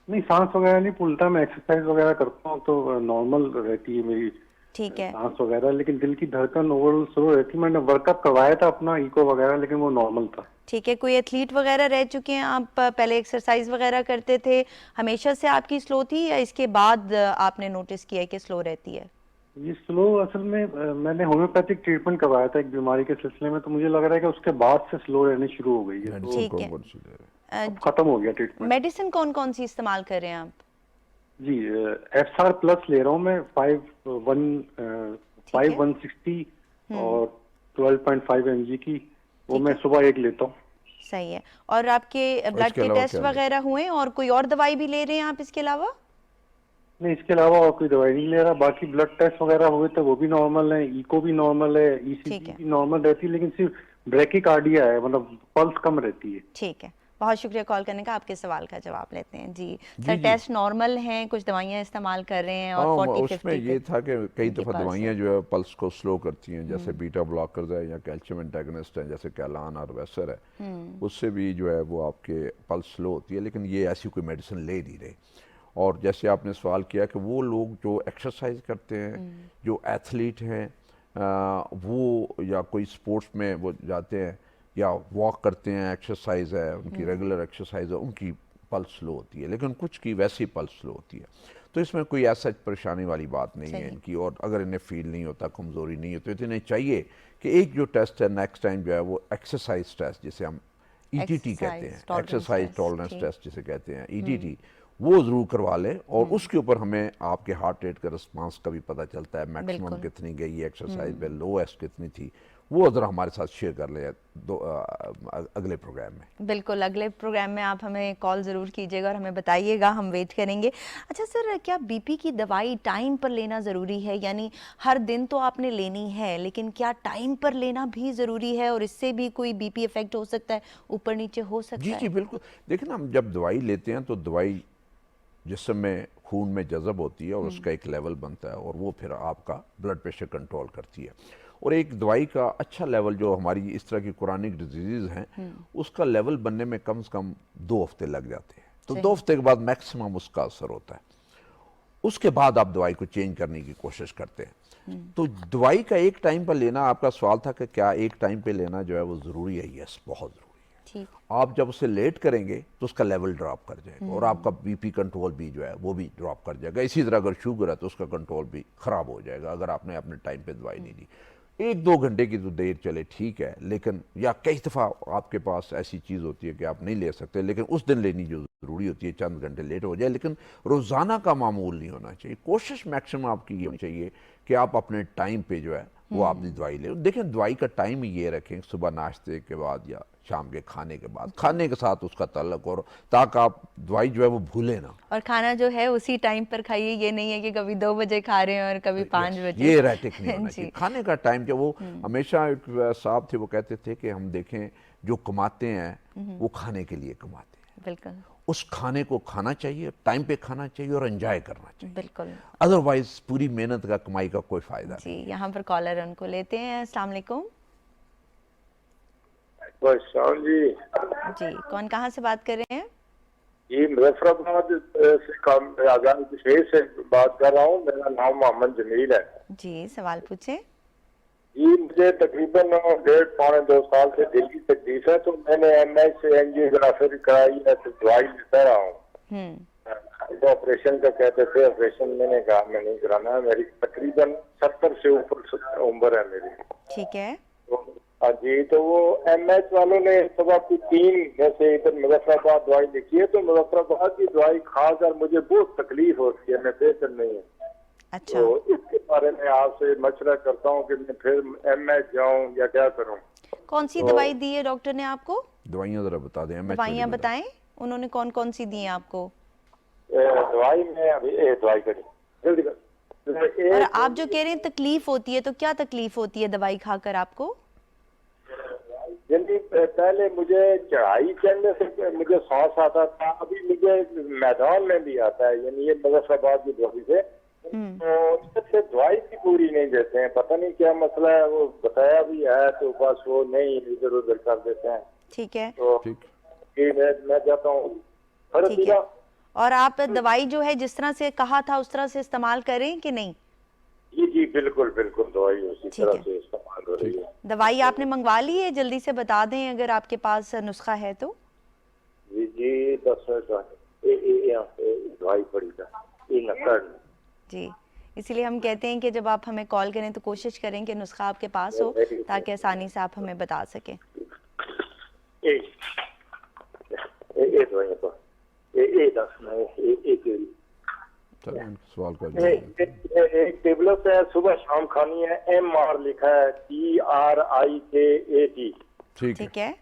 [SPEAKER 6] नहीं, सांस वगैरह नहीं फूलता, मैं एक्सरसाइज वगैरह करता हूँ तो नॉर्मल रहती है मेरी
[SPEAKER 1] ठीक है।
[SPEAKER 6] सांस वगैरह, लेकिन दिल की धड़कन ओवरऑल स्लो रहती है। मैंने वर्कअप करवाया था अपना इको वगैरह, लेकिन वो नॉर्मल था।
[SPEAKER 1] ठीक है, कोई एथलीट वगैरह रह चुके हैं आप? पहले एक्सरसाइज वगैरह करते थे, हमेशा से आपकी स्लो थी या इसके बाद आपने नोटिस किया कि स्लो रहती है?
[SPEAKER 6] ये स्लो असल में मैंने होम्योपैथिक ट्रीटमेंट करवाया था एक बीमारी के सिलसिले में, तो मुझे लग रहा है कि उसके बाद से स्लो रहनी शुरू हो गई है। तो
[SPEAKER 1] ठीक है।
[SPEAKER 6] अब खत्म हो गया ट्रीटमेंट।
[SPEAKER 1] मेडिसिन कौन कौन सी इस्तेमाल कर रहे हैं आप?
[SPEAKER 6] जी, FSR प्लस ले रहा हूँ मैं 5160 और 12.5 mg की, वो मैं सुबह एक लेता हूँ।
[SPEAKER 1] सही है। और आपके ब्लड के टेस्ट वगैरह हुए और कोई और दवाई भी ले रहे हैं आप इसके अलावा?
[SPEAKER 6] नहीं, इसके अलावा और कोई दवाई नहीं ले रहा। बाकी ब्लड टेस्ट वगैरह हुए थे, वो भी नॉर्मल है, इको भी नॉर्मल है, ECG भी नॉर्मल रहती है, लेकिन सिर्फ ब्रैकीकार्डिया है, मतलब पल्स कम रहती है।
[SPEAKER 1] ठीक है, बहुत शुक्रिया कॉल करने का। आपके सवाल का जवाब लेते हैं। जी सर, टेस्ट नॉर्मल हैं, कुछ दवाइयाँ इस्तेमाल कर रहे हैं और 40-50
[SPEAKER 2] उसमें ये था कि कई दफ़ा दवाइयाँ जो है पल्स को स्लो करती हैं, जैसे बीटा ब्लॉकर्स है या कैल्शियम एंटागनिस्ट है, जैसे कैलान और वैसर है, उससे भी जो है वो आपके पल्स स्लो होती है, लेकिन ये ऐसी कोई मेडिसिन ले नहीं रहे। और जैसे आपने सवाल किया कि वो लोग जो एक्सरसाइज करते हैं, जो एथलीट हैं, वो या कोई स्पोर्ट्स में वो जाते हैं या वॉक करते हैं, एक्सरसाइज है उनकी, रेगुलर एक्सरसाइज है, उनकी पल्स स्लो होती है, लेकिन कुछ की वैसी पल्स स्लो होती है। तो इसमें कोई ऐसा परेशानी वाली बात नहीं है इनकी। और अगर इन्हें फील नहीं होता, कमज़ोरी नहीं होती, तो इन्हें चाहिए कि एक जो टेस्ट है नेक्स्ट टाइम जो है वो एक्सरसाइज टेस्ट, जिसे हम ETT कहते हैं, एक्सरसाइज टॉलरेंस टेस्ट जिसे कहते हैं, ETT, वो ज़रूर करवा लें। और उसके ऊपर हमें आपके हार्ट रेट का रिस्पांस का भी पता चलता है, मैक्सिमम कितनी गई है एक्सरसाइज पे, लोएस्ट कितनी थी, वो ज़रा हमारे साथ शेयर कर लें अगले प्रोग्राम में।
[SPEAKER 1] बिल्कुल, अगले प्रोग्राम में आप हमें कॉल ज़रूर कीजिएगा और हमें बताइएगा, हम वेट करेंगे। अच्छा सर, क्या BP की दवाई टाइम पर लेना ज़रूरी है? यानी हर दिन तो आपने लेनी है, लेकिन क्या टाइम पर लेना भी ज़रूरी है और इससे भी कोई BP इफेक्ट हो सकता है, ऊपर नीचे हो सकता है?
[SPEAKER 2] जी बिल्कुल। देखिए ना, हम जब दवाई लेते हैं तो दवाई जिस्म में, खून में जज़ब होती है और उसका एक लेवल बनता है और वो फिर आपका ब्लड प्रेशर कंट्रोल करती है। और एक दवाई का अच्छा लेवल, जो हमारी इस तरह की क्रोनिक डिजीज़ हैं, उसका लेवल बनने में कम से कम 2 हफ्ते लग जाते हैं। तो 2 हफ्ते के बाद मैक्सिमम उसका असर होता है। उसके बाद आप दवाई को चेंज करने की कोशिश करते हैं। तो दवाई का एक टाइम पर लेना, आपका सवाल था कि क्या एक टाइम पे लेना जो है वो ज़रूरी है? यस, बहुत ज़रूरी है। आप जब उसे लेट करेंगे तो उसका लेवल ड्रॉप कर जाएगा और आपका BP कंट्रोल भी जो है वो भी ड्रॉप कर जाएगा। इसी तरह अगर शुगर है तो उसका कंट्रोल भी ख़राब हो जाएगा अगर आपने अपने टाइम पे दवाई नहीं ली। 1-2 घंटे की तो देर चले ठीक है, लेकिन या कई दफ़ा आपके पास ऐसी चीज़ होती है कि आप नहीं ले सकते, लेकिन उस दिन लेनी जो ज़रूरी होती है चंद घंटे लेट हो जाए, लेकिन रोज़ाना का मामूल नहीं होना चाहिए। कोशिश मैक्सिमम आपकी ये होनी चाहिए कि आप अपने टाइम पे जो है वो अपनी दवाई ले। देखें, दवाई का टाइम ही ये रखें, सुबह नाश्ते के बाद या शाम के खाने के बाद, खाने के साथ उसका ताल्लुक, और ताकि आप दवाई जो है वो भूलें ना।
[SPEAKER 1] और खाना जो है उसी टाइम पर खाइए, ये नहीं है कि कभी 2 बजे खा रहे हैं और कभी 5 बजे।
[SPEAKER 2] ये रैटिक नहीं होना
[SPEAKER 1] जी।
[SPEAKER 2] चाहिए खाने का टाइम। जो वो हमेशा एक साहब थे, वो कहते थे कि हम देखें जो कमाते हैं वो खाने के लिए कमाते हैं,
[SPEAKER 1] बिल्कुल
[SPEAKER 2] उस खाने को खाना चाहिए, टाइम पे खाना चाहिए और एंजॉय करना चाहिए।
[SPEAKER 1] बिल्कुल।
[SPEAKER 2] अदरवाइज पूरी मेहनत का, कमाई का कोई फायदा
[SPEAKER 1] जी, यहाँ पर कॉलर उनको लेते हैं। अस्सलाम वालेकुम।
[SPEAKER 5] जी
[SPEAKER 1] जी, कौन कहाँ से बात कर रहे हैं?
[SPEAKER 5] जी, मुजफ्फराबाद से आजाद कश्मीर से बात कर रहा हूँ। मेरा नाम मोहम्मद जमील है।
[SPEAKER 1] जी, सवाल पूछें।
[SPEAKER 5] जी, मुझे तकरीबन 1.5-2 साल से दिल की तकलीफ है, तो मैंने MS से एंजियोग्राफी कराई है, तो दवाई लेता रहा हूँ। तो ऑपरेशन का कहते थे, ऑपरेशन मैंने कहा मैं नहीं कराना है। मेरी तकरीबन 70 से ऊपर उम्र है मेरी।
[SPEAKER 1] ठीक है।
[SPEAKER 5] तो हाँ जी, तो वो MS वालों ने सुबह की 3 जैसे इधर मुजफ्फराबाद दवाई लिखी है, तो मुजफ्फराबाद की दवाई खाकर मुझे बहुत तकलीफ होती है, मैं बेहतर नहीं है।
[SPEAKER 1] अच्छा,
[SPEAKER 5] तो इसके बारे में आपसे मशवरा करता हूँ कि मैं फिर MS जाऊँ या क्या करूँ।
[SPEAKER 1] कौन सी दवाई दी है डॉक्टर ने आपको?
[SPEAKER 2] दवाइयाँ ज़रा बता दें।
[SPEAKER 1] दवाइयाँ बताएं, उन्होंने कौन कौन सी दी हैं आपको?
[SPEAKER 5] दवाई में अभी दवाई करी जल्दी कर।
[SPEAKER 1] और आप जो कह रहे हैं तकलीफ होती है, तो क्या तकलीफ होती है दवाई खाकर आपको?
[SPEAKER 5] जल्दी पहले मुझे चढ़ाई चढ़ने से मुझे सांस आता था, अभी मुझे मैदान में भी आता है, यानी ये मुजफ्फराबाद की दवाई से। तो इससे दवाई भी पूरी नहीं देते हैं, पता नहीं क्या मसला है। वो बताया भी है तो बस वो नहीं, इधर उधर कर देते हैं।
[SPEAKER 1] ठीक है,
[SPEAKER 5] तो
[SPEAKER 2] ठीक।
[SPEAKER 5] मैं जाता हूँ।
[SPEAKER 1] ठीक है। और आप दवाई जो है जिस तरह से कहा था उस तरह से इस्तेमाल करें कि नहीं?
[SPEAKER 5] जी जी, बिल्कुल बिल्कुल, दवाई उसी
[SPEAKER 1] ठीक
[SPEAKER 5] तरह
[SPEAKER 1] है।
[SPEAKER 5] से इस्तेमाल हो रही है।
[SPEAKER 1] दवाई आपने मंगवा ली है? जल्दी से बता दें अगर आपके पास नुस्खा है तो।
[SPEAKER 5] जी जी, 10 दवाई पड़ी था।
[SPEAKER 1] जी, इसीलिए हम कहते हैं कि जब आप हमें कॉल करें तो कोशिश करें कि नुस्खा आपके पास हो, ताकि आसानी से आप हमें बता सकें।
[SPEAKER 2] सवाल का
[SPEAKER 5] एक टेबलेट है, सुबह शाम खानी है। MR लिखा है, TRIKAT।
[SPEAKER 1] ठीक है,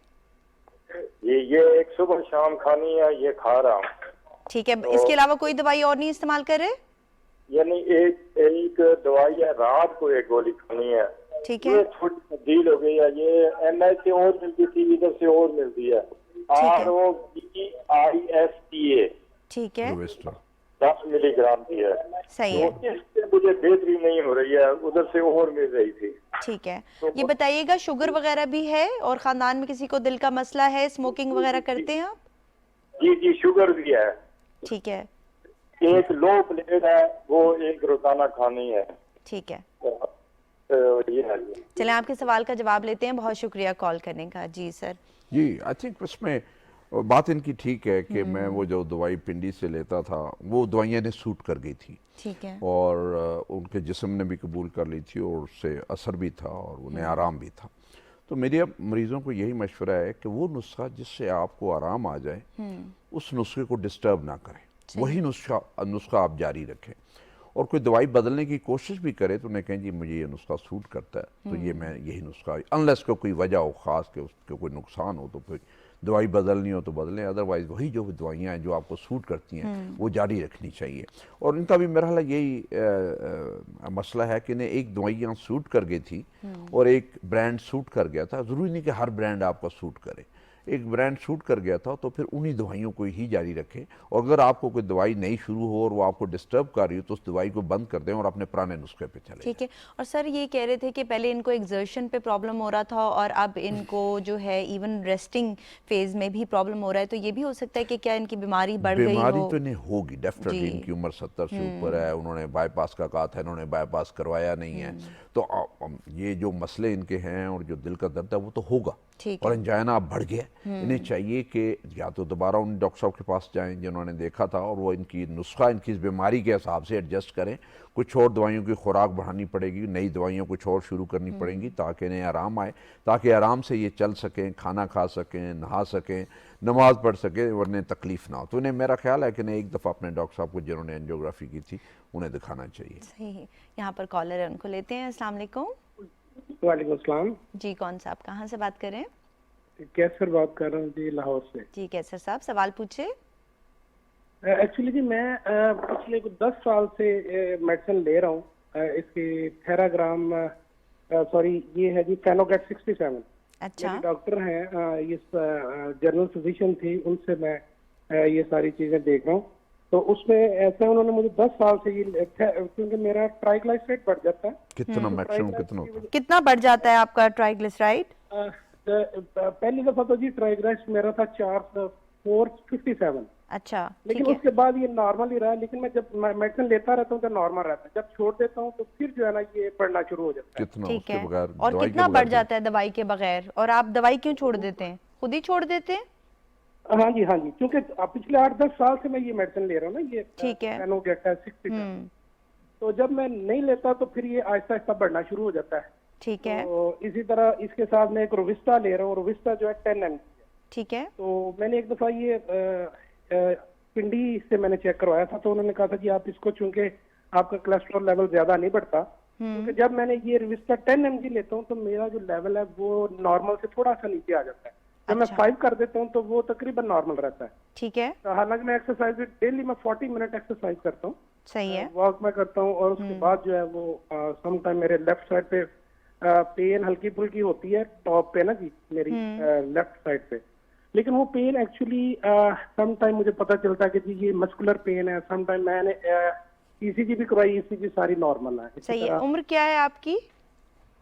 [SPEAKER 5] ये एक सुबह शाम खानी है, ये खा रहा हूँ।
[SPEAKER 1] ठीक है। इसके अलावा कोई दवाई और नहीं इस्तेमाल कर रहे?
[SPEAKER 5] यानी एक दवाई है, रात को एक गोली खानी है।
[SPEAKER 1] ठीक है,
[SPEAKER 5] ये थोड़ी तब्दील हो गई है, ये MS से और मिलती थी, इधर से और मिलती है।
[SPEAKER 1] है।
[SPEAKER 5] ROBISTA
[SPEAKER 1] ठीक है,
[SPEAKER 5] 10 मिलीग्राम की है।
[SPEAKER 1] सही है।
[SPEAKER 5] तो इससे मुझे बेहतरी नहीं हो रही है, उधर से और मिल रही थी।
[SPEAKER 1] ठीक है, ये बताइएगा शुगर वगैरह भी है और खानदान में किसी को दिल का मसला है, स्मोकिंग वगैरह करते हैं आप?
[SPEAKER 5] जी जी, शुगर भी है।
[SPEAKER 1] ठीक है,
[SPEAKER 5] एक लो प्लेट है, वो एक रोजाना खानी है।
[SPEAKER 1] ठीक है।
[SPEAKER 5] तो ये है।
[SPEAKER 1] चलें आपके सवाल का जवाब लेते हैं। बहुत शुक्रिया कॉल करने का। जी सर।
[SPEAKER 2] जी, आई थिंक उसमें बात इनकी ठीक है कि मैं वो जो दवाई पिंडी से लेता था वो दवाइयाँ ने सूट कर गई थी,
[SPEAKER 1] ठीक है,
[SPEAKER 2] और उनके जिस्म ने भी कबूल कर ली थी और उससे असर भी था और उन्हें आराम भी था। तो मेरे अब मरीज़ों को यही मशवरा है कि वो नुस्खा जिससे आपको आराम आ जाए उस नुस्खे को डिस्टर्ब ना करें, वही नुस्खा आप जारी रखें। और कोई दवाई बदलने की कोशिश भी करे तो उन्हें कहें जी मुझे ये नुस्खा सूट करता है तो ये मैं यही नुस्खा, अनलेस को कोई वजह हो ख़ास के उसके कोई नुकसान हो तो फिर दवाई बदलनी हो तो बदलें, अदरवाइज़ वही जो दवाइयाँ हैं जो आपको सूट करती हैं वो जारी रखनी चाहिए। और इनका भी मेरा ख्याल यही मसला है कि इन्हें एक दवाइयाँ सूट कर गई थी और एक ब्रांड सूट कर गया था। ज़रूरी नहीं कि हर ब्रांड आपका सूट करे, एक ब्रांड शूट कर गया था तो फिर उन्हीं दवाइयों को ही जारी रखें। और अगर आपको कोई दवाई नई शुरू हो और वो आपको डिस्टर्ब कर रही हो तो उस दवाई को बंद कर दें और अपने पुराने नुस्खे पे चलें।
[SPEAKER 1] ठीक है। और सर ये कह रहे थे कि पहले इनको एक्सर्शन पे प्रॉब्लम हो रहा था और अब इनको जो है इवन रेस्टिंग फेज में भी प्रॉब्लम हो रहा है, तो ये भी हो सकता है कि क्या इनकी बीमारी बढ़ गई हो?
[SPEAKER 2] बीमारी तो इन्हें होगी डेफिनेटली, इनकी उम्र 70 से ऊपर है, उन्होंने बाईपास का कहा था, इन्होंने बाईपास करवाया नहीं है। तो ये जो मसले इनके हैं और जो दिल का दर्द है वो तो होगा,
[SPEAKER 1] ठीक
[SPEAKER 2] और
[SPEAKER 1] है।
[SPEAKER 2] अंजाइना अब बढ़ गया। इन्हें चाहिए कि या तो दोबारा उन डॉक्टर साहब के पास जाएं जिन्होंने देखा था, और वो इनकी नुस्खा इनकी इस बीमारी के हिसाब से एडजस्ट करें। कुछ और दवाइयों की खुराक बढ़ानी पड़ेगी, नई दवाइयाँ कुछ और शुरू करनी पड़ेंगी ताकि इन्हें आराम आए, ताकि आराम से ये चल सकें, खाना खा सकें, नहा सकें, नमाज पढ़ सकें, वरना तकलीफ ना हो। तो इन्हें मेरा ख्याल है कि इन्हें एक दफ़ा अपने डॉक्टर साहब को जिन्होंने एंजियोग्राफी की थी उन्हें दिखाना चाहिए।
[SPEAKER 1] सही है। यहाँ पर कॉलर है, उनको लेते हैं। अस्सलाम वालेकुम।
[SPEAKER 7] वालेकुम अस्सलाम।
[SPEAKER 1] जी, कौन सा, आप कहाँ से बात कर रहे हैं?
[SPEAKER 7] कैसर बात कर रहा हूँ जी, लाहौर से।
[SPEAKER 1] जी कैसर साहब, सवाल पूछे।
[SPEAKER 7] एक्चुअली जी मैं पिछले 10 साल से मेडिसिन ले रहा हूँ। इसकी थेराग्राम, सॉरी ये है जी फेनोगेट 67।
[SPEAKER 1] अच्छा।
[SPEAKER 7] मेरे डॉक्टर हैं, ये जनरल फिजिशियन थी, उनसे मैं ये सारी चीजें देख रहा हूँ। तो उसमें ऐसा उन्होंने मुझे 10 साल से ये, क्योंकि मेरा ट्राइग्लिसराइड बढ़ जाता है।
[SPEAKER 2] कितना मैक्सिमम कितना होता है?
[SPEAKER 1] कितना बढ़ जाता है आपका ट्राइग्लिसराइड?
[SPEAKER 7] पहली दफा तो जी ट्राइग्लिसराइड मेरा था 457।
[SPEAKER 1] अच्छा,
[SPEAKER 7] लेकिन
[SPEAKER 1] ठीक है।
[SPEAKER 7] उसके बाद ये नॉर्मल ही रहा। लेकिन मैं जब मेडिसिन लेता रहता हूँ तो नॉर्मल रहता है, जब छोड़ देता हूँ तो फिर जो है ना ये बढ़ना शुरू हो जाता है।
[SPEAKER 2] कितना
[SPEAKER 1] ठीक
[SPEAKER 2] उसके
[SPEAKER 1] है।
[SPEAKER 2] बगैर,
[SPEAKER 1] और
[SPEAKER 2] दवाई के
[SPEAKER 1] कितना
[SPEAKER 2] बगैर
[SPEAKER 1] बढ़ जाता है दवाई के बगैर? और आप दवाई क्यों छोड़ देते हैं? खुद ही छोड़ देते हैं?
[SPEAKER 7] हाँ जी, हाँ जी, क्योंकि पिछले 8-10 साल से मैं ये मेडिसिन ले रहा हूँ ना, ये
[SPEAKER 1] ठीक है।
[SPEAKER 7] फेनोगेट है 67। तो जब मैं नहीं लेता तो फिर ये आहिस्ता आहिस्ता बढ़ना शुरू हो जाता है।
[SPEAKER 1] ठीक है।
[SPEAKER 7] तो इसी तरह इसके साथ मैं एक रोविस्टा ले रहा हूँ। रोविस्टा जो है 10 mg।
[SPEAKER 1] ठीक है।
[SPEAKER 7] तो मैंने एक दफा ये पिंडी से मैंने चेक करवाया था, तो उन्होंने कहा था कि आप इसको, चूंकि आपका कोलेस्ट्रॉल लेवल ज्यादा नहीं बढ़ता, क्योंकि जब मैंने ये रिविस्टा 10 mg लेता हूँ तो मेरा जो लेवल है वो नॉर्मल से थोड़ा सा नीचे आ जाता है। जब मैं 5 कर देता हूँ तो वो तकरीबन नॉर्मल रहता है।
[SPEAKER 1] ठीक है।
[SPEAKER 7] तो हालांकि मैं एक्सरसाइज डेली मैं 40 मिनट एक्सरसाइज करता हूँ,
[SPEAKER 1] सही है।
[SPEAKER 7] वॉक में करता हूँ, और उसके बाद जो है वो सम टाइम मेरे लेफ्ट साइड पे पेन हल्की फुल्की होती है टॉप पे ना जी, मेरी लेफ्ट साइड पे। लेकिन वो पेन एक्चुअली सम टाइम मुझे पता चलता है कि जी ये मस्कुलर पेन है। सम टाइम मैंने ईसीजी भी करवाई, ईसीजी सारी नॉर्मल है।
[SPEAKER 1] सही है। उम्र क्या है आपकी?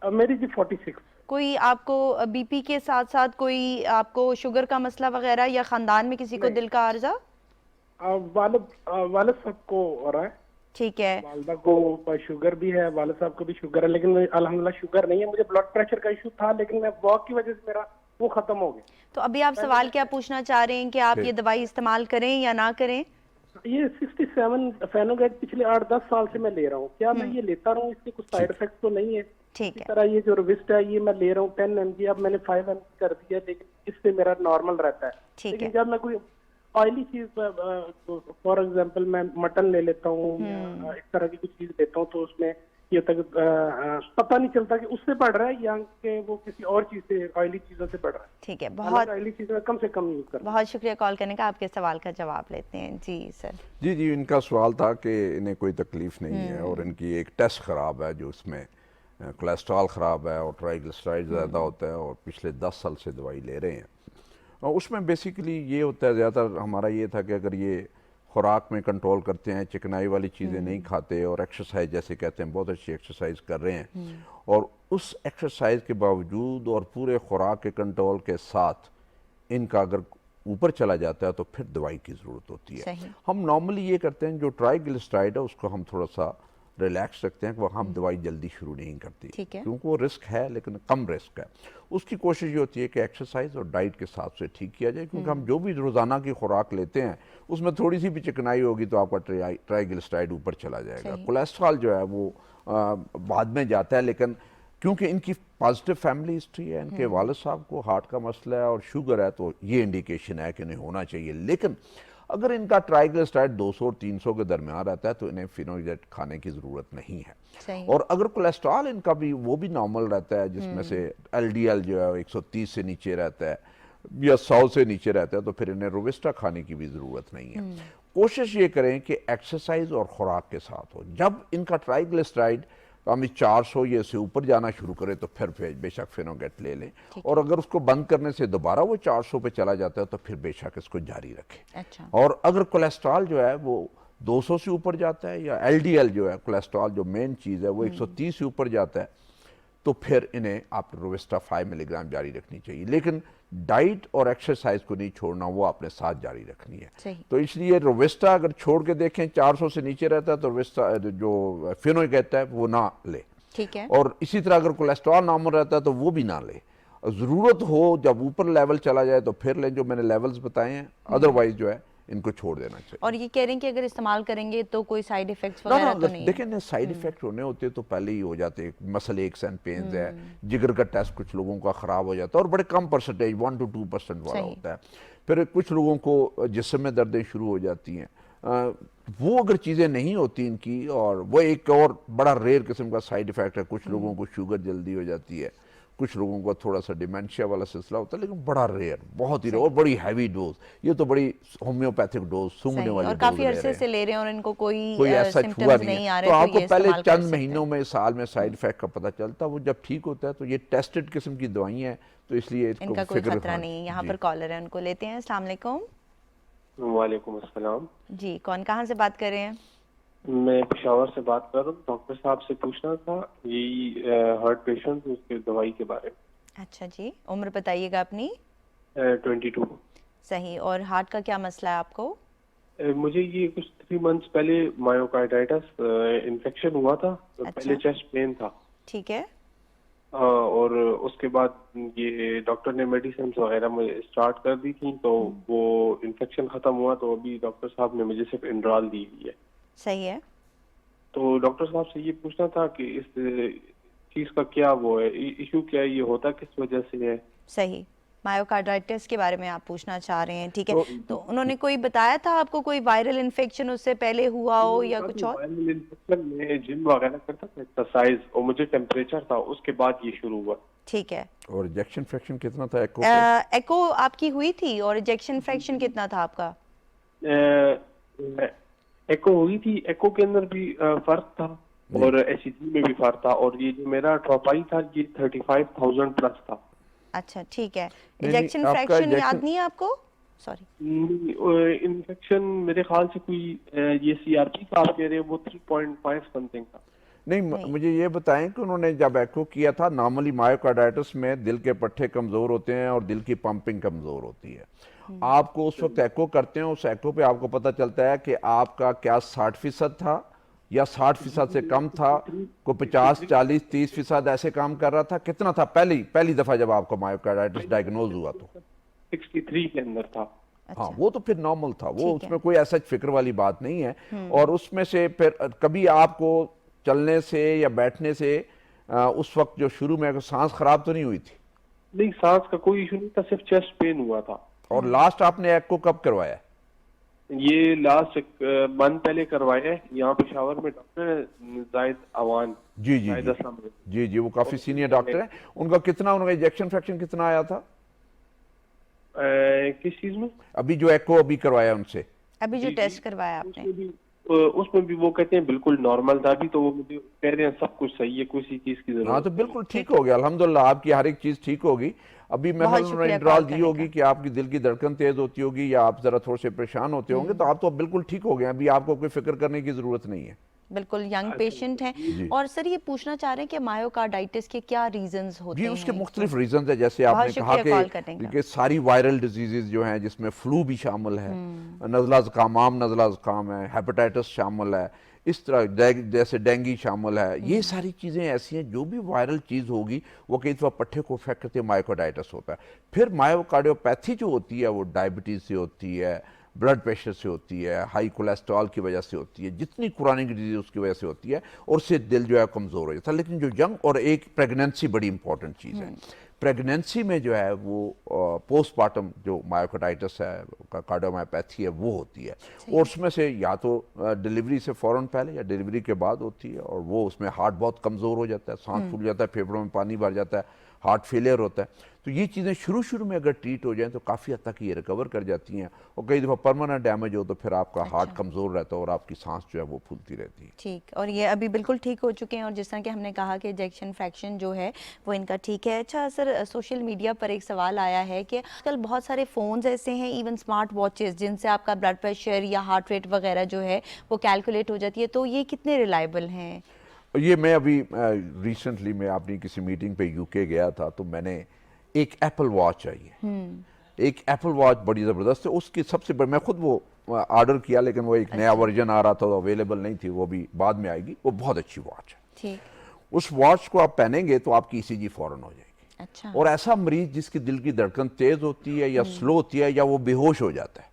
[SPEAKER 7] मेरी जी 46।
[SPEAKER 1] कोई आपको बीपी के साथ साथ कोई आपको शुगर का मसला वगैरह, या खानदान में किसी को दिल का आर्जा?
[SPEAKER 7] वालिद साहब को हो रहा है।
[SPEAKER 1] ठीक है।
[SPEAKER 7] वालदा को शुगर भी है, वालिद साहब को भी शुगर है, लेकिन अल्हम्दुलिल्लाह शुगर नहीं है। मुझे ब्लड प्रेशर का इशू था, लेकिन मैं वॉक की वजह से मेरा वो खत्म हो गया।
[SPEAKER 1] तो अभी आप सवाल क्या पूछना चाह रहे हैं कि आप ये दवाई इस्तेमाल करें या ना करें?
[SPEAKER 7] ये 67 फेनोगेट पिछले 8-10 साल से मैं ले रहा हूँ। क्या मैं ये लेता रहूँ? इसके कुछ साइड इफेक्ट तो नहीं है?
[SPEAKER 1] ठीक
[SPEAKER 7] इस
[SPEAKER 1] है।
[SPEAKER 7] तरह ये जो रिविस्ट है ये मैं ले रहा हूँ 10 mg, अब मैंने 5 mg कर दिया, लेकिन इससे मेरा नॉर्मल रहता है।
[SPEAKER 1] ठीक
[SPEAKER 7] लेकिन
[SPEAKER 1] है।
[SPEAKER 7] जब मैं कोई ऑयली चीज, फॉर एग्जांपल मैं मटन ले लेता हूँ या इस तरह की कुछ चीज लेता हूँ, तो उसमें ये तक पता नहीं चलता कि उससे बढ़ रहा है या कि वो किसी और चीज से, ऑयली चीजों से बढ़ रहा है।
[SPEAKER 1] ठीक है। बहुत
[SPEAKER 7] ऑयली चीजें कम से कम यूज करना।
[SPEAKER 1] बहुत शुक्रिया कॉल करने का। आपके सवाल का जवाब लेते हैं। जी सर।
[SPEAKER 2] जी जी, इनका सवाल था कि इन्हें कोई तकलीफ नहीं है और इनकी एक टेस्ट ख़राब है जो इसमें कोलेस्ट्रॉल ख़राब है और ट्राइग्लिसराइड ज़्यादा होता है, और पिछले 10 साल से दवाई ले रहे हैं। और उसमें बेसिकली ये होता है, ज़्यादातर हमारा ये था कि अगर ये खुराक में कंट्रोल करते हैं, चिकनाई वाली चीज़ें नहीं खाते, और एक्सरसाइज जैसे कहते हैं बहुत अच्छी एक्सरसाइज कर रहे हैं, और उस एक्सरसाइज के बावजूद और पूरे खुराक के कंट्रोल के साथ इनका अगर ऊपर चला जाता है तो फिर दवाई की ज़रूरत होती है।
[SPEAKER 1] सही।
[SPEAKER 2] हम नॉर्मली ये करते हैं, जो ट्राइग्लिसराइड है उसको हम थोड़ा सा रिलैक्स रखते हैं कि वह हम दवाई जल्दी शुरू नहीं करती,
[SPEAKER 1] ठीक है।
[SPEAKER 2] क्योंकि वो रिस्क है लेकिन कम रिस्क है। उसकी कोशिश ये होती है कि एक्सरसाइज और डाइट के साथ से ठीक किया जाए, क्योंकि हम जो भी रोज़ाना की खुराक लेते हैं उसमें थोड़ी सी भी चिकनाई होगी तो आपका ट्राइग्लिसराइड ऊपर चला जाएगा। कोलेस्ट्रॉल जो है वो बाद में जाता है, लेकिन क्योंकि इनकी पॉजिटिव फैमिली हिस्ट्री है, इनके वालिद साहब को हार्ट का मसला है और शुगर है, तो ये इंडिकेशन है कि इन्हें होना चाहिए। लेकिन अगर इनका ट्राइग्लिसराइड 200 और 300 के दरमियान रहता है तो इन्हें फेनोगेट खाने की ज़रूरत नहीं है।
[SPEAKER 1] सही।
[SPEAKER 2] और अगर कोलेस्ट्रॉल इनका भी वो भी नॉर्मल रहता है, जिसमें से एलडीएल जो है 130 से नीचे रहता है या 100 से नीचे रहता है, तो फिर इन्हें रोविस्टा खाने की भी ज़रूरत नहीं है। कोशिश ये करें कि एक्सरसाइज और खुराक के साथ हो। जब इनका ट्राइग्लिसराइड हम 400 ये से ऊपर जाना शुरू करें तो फिर बेशक फेनोगेट ले लें, और अगर उसको बंद करने से दोबारा वो 400 पे चला जाता है तो फिर बेशक इसको जारी रखें।
[SPEAKER 1] अच्छा।
[SPEAKER 2] और अगर कोलेस्ट्रॉल जो है वो 200 से ऊपर जाता है, या एलडीएल जो है कोलेस्ट्रॉल जो मेन चीज़ है वो 130 से ऊपर जाता है, तो फिर इन्हें आप रोविस्टा 5 मिलीग्राम जारी रखनी चाहिए। लेकिन डाइट और एक्सरसाइज को नहीं छोड़ना, वो आपने साथ जारी रखनी है।
[SPEAKER 1] सही।
[SPEAKER 2] तो इसलिए रोविस्टा अगर छोड़ के देखें 400 से नीचे रहता है तो रोविस्टा जो फेनोगेट है वो ना ले।
[SPEAKER 1] ठीक है।
[SPEAKER 2] और इसी तरह अगर कोलेस्ट्रॉल नॉर्मल रहता है तो वो भी ना ले, ज़रूरत हो जब ऊपर लेवल चला जाए तो फिर लें, जो मैंने लेवल्स बताए हैं, अदरवाइज जो है इनको छोड़ देना चाहिए।
[SPEAKER 1] और ये कह रहे हैं कि अगर इस्तेमाल करेंगे तो कोई साइड इफेक्ट्स वगैरह तो नहीं
[SPEAKER 2] देखिए ना, साइड इफेक्ट होने होते तो पहले ही हो जाते, मसल एक्स एंड पेन्स है, जिगर का टेस्ट कुछ लोगों का ख़राब हो जाता है और बड़े कम परसेंटेज 1 to 2% वाला होता है। फिर कुछ लोगों को जिस्म में दर्दें शुरू हो जाती हैं। वो अगर चीज़ें नहीं होती इनकी, और वो एक और बड़ा रेयर किस्म का साइड इफेक्ट है, कुछ लोगों को शुगर जल्दी हो जाती है, कुछ लोगों को थोड़ा सा डिमेंशिया वाला सिलसिला होता है, लेकिन बड़ा रेयर, बहुत ही रेयर और बड़ी हैवी डोज। ये तो बड़ी होम्योपैथिक डोज, सूंघने वाली
[SPEAKER 1] और
[SPEAKER 2] डोज
[SPEAKER 1] काफी
[SPEAKER 2] ले
[SPEAKER 1] अरसे
[SPEAKER 2] रहे
[SPEAKER 1] से
[SPEAKER 2] हैं।
[SPEAKER 1] ले रहे हैं और इनको कोई
[SPEAKER 2] कोई ऐसा हुआ
[SPEAKER 1] सिम्टम्स
[SPEAKER 2] नहीं
[SPEAKER 1] नहीं आ
[SPEAKER 2] है,
[SPEAKER 1] रहे,
[SPEAKER 2] तो आपको
[SPEAKER 1] ये
[SPEAKER 2] पहले
[SPEAKER 1] इस्तेमाल कर
[SPEAKER 2] चंद
[SPEAKER 1] सकते
[SPEAKER 2] महीनों में, साल में साइड इफेक्ट का पता चलता है। वो जब ठीक होता है तो ये टेस्टेड किस्म की दवाइयाँ हैं, तो इसलिए इसको
[SPEAKER 1] इनका कोई
[SPEAKER 2] फिक्र
[SPEAKER 1] खतरा नहीं है। यहाँ
[SPEAKER 2] जी।
[SPEAKER 1] पर कॉलर है, उनको लेते हैं। अस्सलाम वालेकुम।
[SPEAKER 8] वालेकुम अस्सलाम।
[SPEAKER 1] जी, कौन कहाँ से बात कर रहे हैं?
[SPEAKER 8] मैं पेशावर से बात कर रहा हूँ। डॉक्टर साहब से पूछना था यही हार्ट पेशेंट, उसके दवाई के बारे में।
[SPEAKER 1] अच्छा जी, उम्र बताइएगा अपनी।
[SPEAKER 8] 22।
[SPEAKER 1] सही। और हार्ट का क्या मसला है आपको?
[SPEAKER 8] मुझे ये कुछ 3 months पहले मायोकार्डाइटिस इन्फेक्शन हुआ था।
[SPEAKER 1] अच्छा।
[SPEAKER 8] पहले चेस्ट पेन था।
[SPEAKER 1] ठीक है।
[SPEAKER 8] और उसके बाद ये डॉक्टर ने मेडिसिन वगैरह मुझे स्टार्ट कर दी थी, तो वो इन्फेक्शन खत्म हुआ, तो अभी डॉक्टर साहब ने मुझे सिर्फ इंड्राल दी हुई है।
[SPEAKER 1] सही है।
[SPEAKER 8] तो डॉक्टर साहब से ये पूछना था कि इस चीज का क्या वो है, इशू क्या है, ये होता किस वजह से है?
[SPEAKER 1] सही। मायोकार्डाइटिस के बारे में आप पूछना चाह रहे हैं, ठीक है। तो उन्होंने कोई बताया था आपको, कोई वायरल इन्फेक्शन उससे पहले हुआ हो या कुछ और?
[SPEAKER 8] वायरल इन्फेक्शन में जिम वगैरह करता था, एक्सरसाइज, और मुझे टेम्परेचर था, उसके बाद ये शुरू हुआ।
[SPEAKER 1] ठीक है।
[SPEAKER 2] और इंजेक्शन फ्रैक्शन कितना था एको
[SPEAKER 1] एको आपकी हुई थी और इंजेक्शन फ्रैक्शन कितना था आपका?
[SPEAKER 8] एको हुई थी, एको के अंदर भी फर्क था और एचजी में भी फर्क था, और ये जो मेरा ट्रोपाई था ये 35,000 प्लस था।
[SPEAKER 1] अच्छा, ठीक है।
[SPEAKER 2] नहीं,
[SPEAKER 1] इंजेक्शन
[SPEAKER 2] आपका
[SPEAKER 1] फ्रैक्शन याद
[SPEAKER 2] injection-
[SPEAKER 1] नहीं है आपको? सॉरी।
[SPEAKER 8] इन्फेक्शन मेरे ख्याल से कोई ये सीआरपी का आप कह रहे हैं वो 3.5 समथिंग था।
[SPEAKER 2] नहीं, मुझे ये बताएं कि उन्होंने जब एको किया था, नॉर्मली मायोकार्डाइटिस में दिल के पट्टे कमज़ोर होते हैं और दिल की पंपिंग कमज़ोर होती है। आपको उस वक्त एको करते हैं, उस एको पे आपको पता चलता है कि आपका क्या 60% था या 60% से कम था, को 50, 40, 30% ऐसे काम कर रहा था? कितना था पहली दफ़ा जब आपको मायोकार्डाइटिस डायग्नोज हुआ? तो
[SPEAKER 8] 63 के अंदर था।
[SPEAKER 2] हाँ, वो तो फिर नॉर्मल था, वो
[SPEAKER 1] ठीक है।
[SPEAKER 2] उसमें कोई ऐसा फिक्र वाली बात नहीं है। और उसमें से फिर कभी आपको चलने से या बैठने से उस वक्त जो शुरू में सांस खराब तो नहीं हुई थी?
[SPEAKER 8] नहीं, सांस का कोई इशू नहीं था, सिर्फ चेस्ट पेन हुआ था।
[SPEAKER 2] और लास्ट आपने एको कब करवाया?
[SPEAKER 8] ये लास्ट मंथ पहले करवाया है, यहाँ पेशावर में डॉक्टर जाहिद अवान।
[SPEAKER 2] जी जी
[SPEAKER 8] जाहिद
[SPEAKER 2] जी
[SPEAKER 8] असलम।
[SPEAKER 2] जी जी, वो काफी सीनियर डॉक्टर हैं। उनका इंजेक्शन फ्रैक्शन कितना आया था
[SPEAKER 8] किस चीज में?
[SPEAKER 2] अभी जो एको अभी करवाया उनसे?
[SPEAKER 1] अभी जो टेस्ट करवाया आपने?
[SPEAKER 8] उसमें भी वो कहते हैं बिल्कुल नॉर्मल था। अभी तो वो मुझे कह रहे हैं सब कुछ सही है, किसी चीज की जरूरत।
[SPEAKER 2] हाँ, तो बिल्कुल ठीक हो गया अल्हम्दुलिल्लाह, आपकी हर एक चीज ठीक होगी। अभी मैं
[SPEAKER 1] बहुत शुक्रिया
[SPEAKER 2] इंड्राल
[SPEAKER 1] कॉल
[SPEAKER 2] दी
[SPEAKER 1] करने
[SPEAKER 2] होगी कि आपकी दिल की धड़कन तेज होती होगी या आप जरा थोड़े से परेशान होते होंगे, तो आप तो बिल्कुल ठीक हो गए। अभी आपको कोई फिक्र करने की जरूरत नहीं है।
[SPEAKER 1] बिल्कुल यंग पेशेंट हैं। और सर ये पूछना चाह रहे हैं कि मायोकार्डाइटिस के क्या रीजंस होते
[SPEAKER 2] जी,
[SPEAKER 1] हैं?
[SPEAKER 2] उसके मुख्तलिफ रीजन है। जैसे
[SPEAKER 1] बहुत
[SPEAKER 2] आपने कहा
[SPEAKER 1] शुक्रिया कॉल करने का।
[SPEAKER 2] कि सारी वायरल डिजीजेज जो हैं, जिसमें फ्लू भी शामिल है, नज़ला ज़ुकाम, आम नज़ला ज़ुकाम है, हेपेटाइटिस शामिल है, इस तरह जैसे डेंगू शामिल है। ये सारी चीज़ें ऐसी हैं, जो भी वायरल चीज़ होगी वो कई दफ़ा पट्टे को इफेक्ट करती है, मायोकार्डाइटिस होता है। फिर मायोकार्डियोपैथी जो होती है वो डायबिटीज़ से होती है, ब्लड प्रेशर से होती है, हाई कोलेस्ट्रॉल की वजह से होती है, जितनी क्रोनिक डिजीज उसकी वजह से होती है, और उससे दिल जो है कमज़ोर हो जाता है। लेकिन जो यंग, और एक प्रेगनेंसी बड़ी इंपॉर्टेंट चीज़ है, प्रेगनेंसी में जो है वो पोस्टमार्टम जो मायोकार्डाइटिस है, कार्डियोमायोपैथी है, वो होती है। और उसमें से या तो डिलीवरी से फ़ौरन पहले या डिलीवरी के बाद होती है, और वो उसमें हार्ट बहुत कमज़ोर हो जाता है, सांस फूल जाता है, फेफड़ों में पानी भर जाता है, हार्ट फेलियर होता है। तो ये चीज़ें शुरू में अगर ट्रीट हो जाएं तो काफ़ी हद तक ये रिकवर कर जाती हैं। और कई दफ़ा परमानेंट डैमेज हो तो फिर आपका हार्ट कमज़ोर रहता है और आपकी सांस जो है वो फूलती रहती है।
[SPEAKER 1] ठीक। और ये अभी बिल्कुल ठीक हो चुके हैं, और जिस तरह कि हमने कहा कि इंजेक्शन फ्रैक्शन जो है वो इनका ठीक है। अच्छा सर, सोशल मीडिया पर एक सवाल आया है कि आजकल बहुत सारे फ़ोन्स ऐसे हैं, इवन स्मार्ट वॉचेस, जिनसे आपका ब्लड प्रेशर या हार्ट रेट वगैरह जो है वो कैलकुलेट हो जाती है, तो ये कितने रिलायबल हैं?
[SPEAKER 2] ये मैं अभी रिसेंटली मैं अपनी किसी मीटिंग पे यूके गया था, तो मैंने एक एप्पल वॉच आई है, एक एप्पल वॉच बड़ी ज़बरदस्त है। उसकी सबसे बड़ी, मैं खुद वो ऑर्डर किया, लेकिन वो एक नया वर्जन आ रहा था, तो अवेलेबल नहीं थी, वो भी बाद में आएगी। वो बहुत अच्छी वॉच है।
[SPEAKER 1] ठीक।
[SPEAKER 2] उस वॉच को आप पहनेंगे तो आपकी ईसीजी फौरन हो जाएगी।
[SPEAKER 1] अच्छा।
[SPEAKER 2] और ऐसा मरीज जिसकी दिल की धड़कन तेज होती है या स्लो होती है या वो बेहोश हो जाता है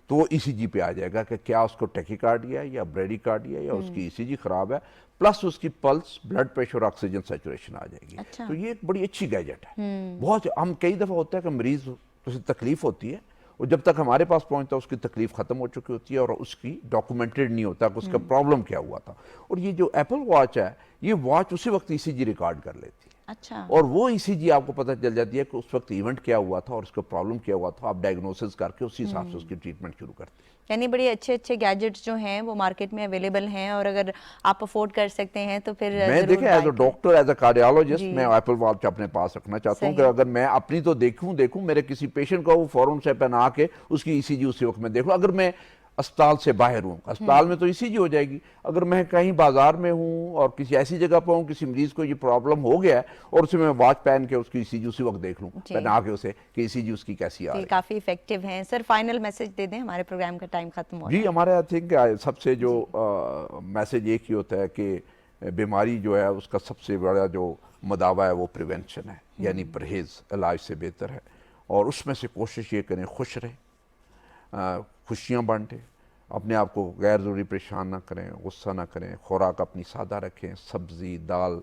[SPEAKER 2] तो वो ईसीजी पे आ जाएगा कि क्या उसको टैकीकार्डिया है या ब्रेडिकार्डिया है या उसकी ईसीजी खराब है, प्लस उसकी pulse, blood pressure, oxygen saturation आ जाएगी।
[SPEAKER 1] अच्छा।
[SPEAKER 2] तो ये एक बड़ी अच्छी गैजेट है। बहुत हम कई दफ़ा होता है कि मरीज उसे तकलीफ होती है और जब तक हमारे पास पहुंचता है उसकी तकलीफ खत्म हो चुकी होती है और उसकी डॉक्यूमेंटेड नहीं होता कि उसका प्रॉब्लम क्या हुआ था। और ये जो एप्पल वॉच है, ये वॉच उसी वक्त ईसीजी रिकॉर्ड कर लेती है।
[SPEAKER 1] अच्छा।
[SPEAKER 2] और वो ईसीजी आपको पता चल जाती है कि उस वक्त इवेंट क्या हुआ था और उसका प्रॉब्लम क्या हुआ था, आप डायग्नोसिस करके उसी हिसाब से उसकी ट्रीटमेंट शुरू करते हैं।
[SPEAKER 1] यानी बड़े अच्छे अच्छे गैजेट्स जो हैं वो मार्केट में अवेलेबल हैं और अगर आप अफोर्ड कर सकते हैं तो फिर
[SPEAKER 2] मैं देखें as a doctor, as a cardiologist, मैं एप्पल वॉच अपने पास रखना चाहता हूँ कि अगर मैं अपनी तो देखूं मेरे किसी पेशेंट को वो फौरन से पहना के उसकी ईसीजी उसी वक्त में देख लूं। अगर मैं अस्पताल से बाहर हूँ, अस्पताल में तो ईसीजी हो जाएगी, अगर मैं कहीं बाजार में हूँ और किसी ऐसी जगह पर हूँ किसी मरीज को ये प्रॉब्लम हो गया है और उसे मैं वॉच पहन के उसकी ईसीजी उसी वक्त देख लूँ, पहना के उसे कि ईसीजी उसकी कैसी आ रही है।
[SPEAKER 1] काफी इफेक्टिव हैं। सर फाइनल मैसेज दे दें, हमारे प्रोग्राम का टाइम खत्म हो रहा है।
[SPEAKER 2] जी, हमारे आई थिंक सबसे जो मैसेज एक ही होता है कि बीमारी जो है उसका सबसे बड़ा जो मदावा है वो प्रिवेंशन है, यानी परहेज इलाज से बेहतर है। और उसमें से कोशिश ये करें खुश रहें, खुशियाँ बांटें, अपने आप को गैर ज़रूरी परेशान ना करें, गुस्सा ना करें, खुराक अपनी सादा रखें, सब्ज़ी, दाल,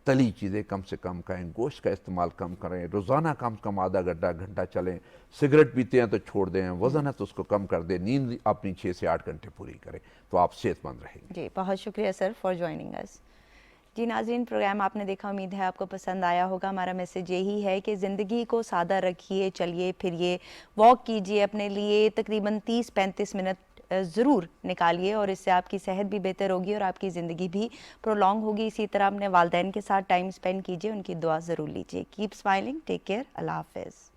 [SPEAKER 2] तली चीज़ें कम से कम खाएं, गोश्त का इस्तेमाल कम करें, रोज़ाना कम से कम आधा घंटा चलें, सिगरेट पीते हैं तो छोड़ दें, वज़न है तो उसको कम कर दें, नींद अपनी 6 से 8 घंटे पूरी करें तो आप सेहतमंद रहेंगे।
[SPEAKER 1] जी, बहुत शुक्रिया सर फॉर ज्वाइनिंग अस। जी नाज़रीन, प्रोग्राम आपने देखा, उम्मीद है आपको पसंद आया होगा। हमारा मैसेज यही है कि ज़िंदगी को सादा रखिए, चलिए फिरिए, वॉक कीजिए, अपने लिए तकरीबन 30-35 मिनट ज़रूर निकालिए और इससे आपकी सेहत भी बेहतर होगी और आपकी ज़िंदगी भी प्रोलॉन्ग होगी। इसी तरह अपने वालिदैन के साथ टाइम स्पेंड कीजिए, उनकी दुआ ज़रूर लीजिए। कीप स्माइलिंग, टेक केयर, अल्लाह हाफ़िज़।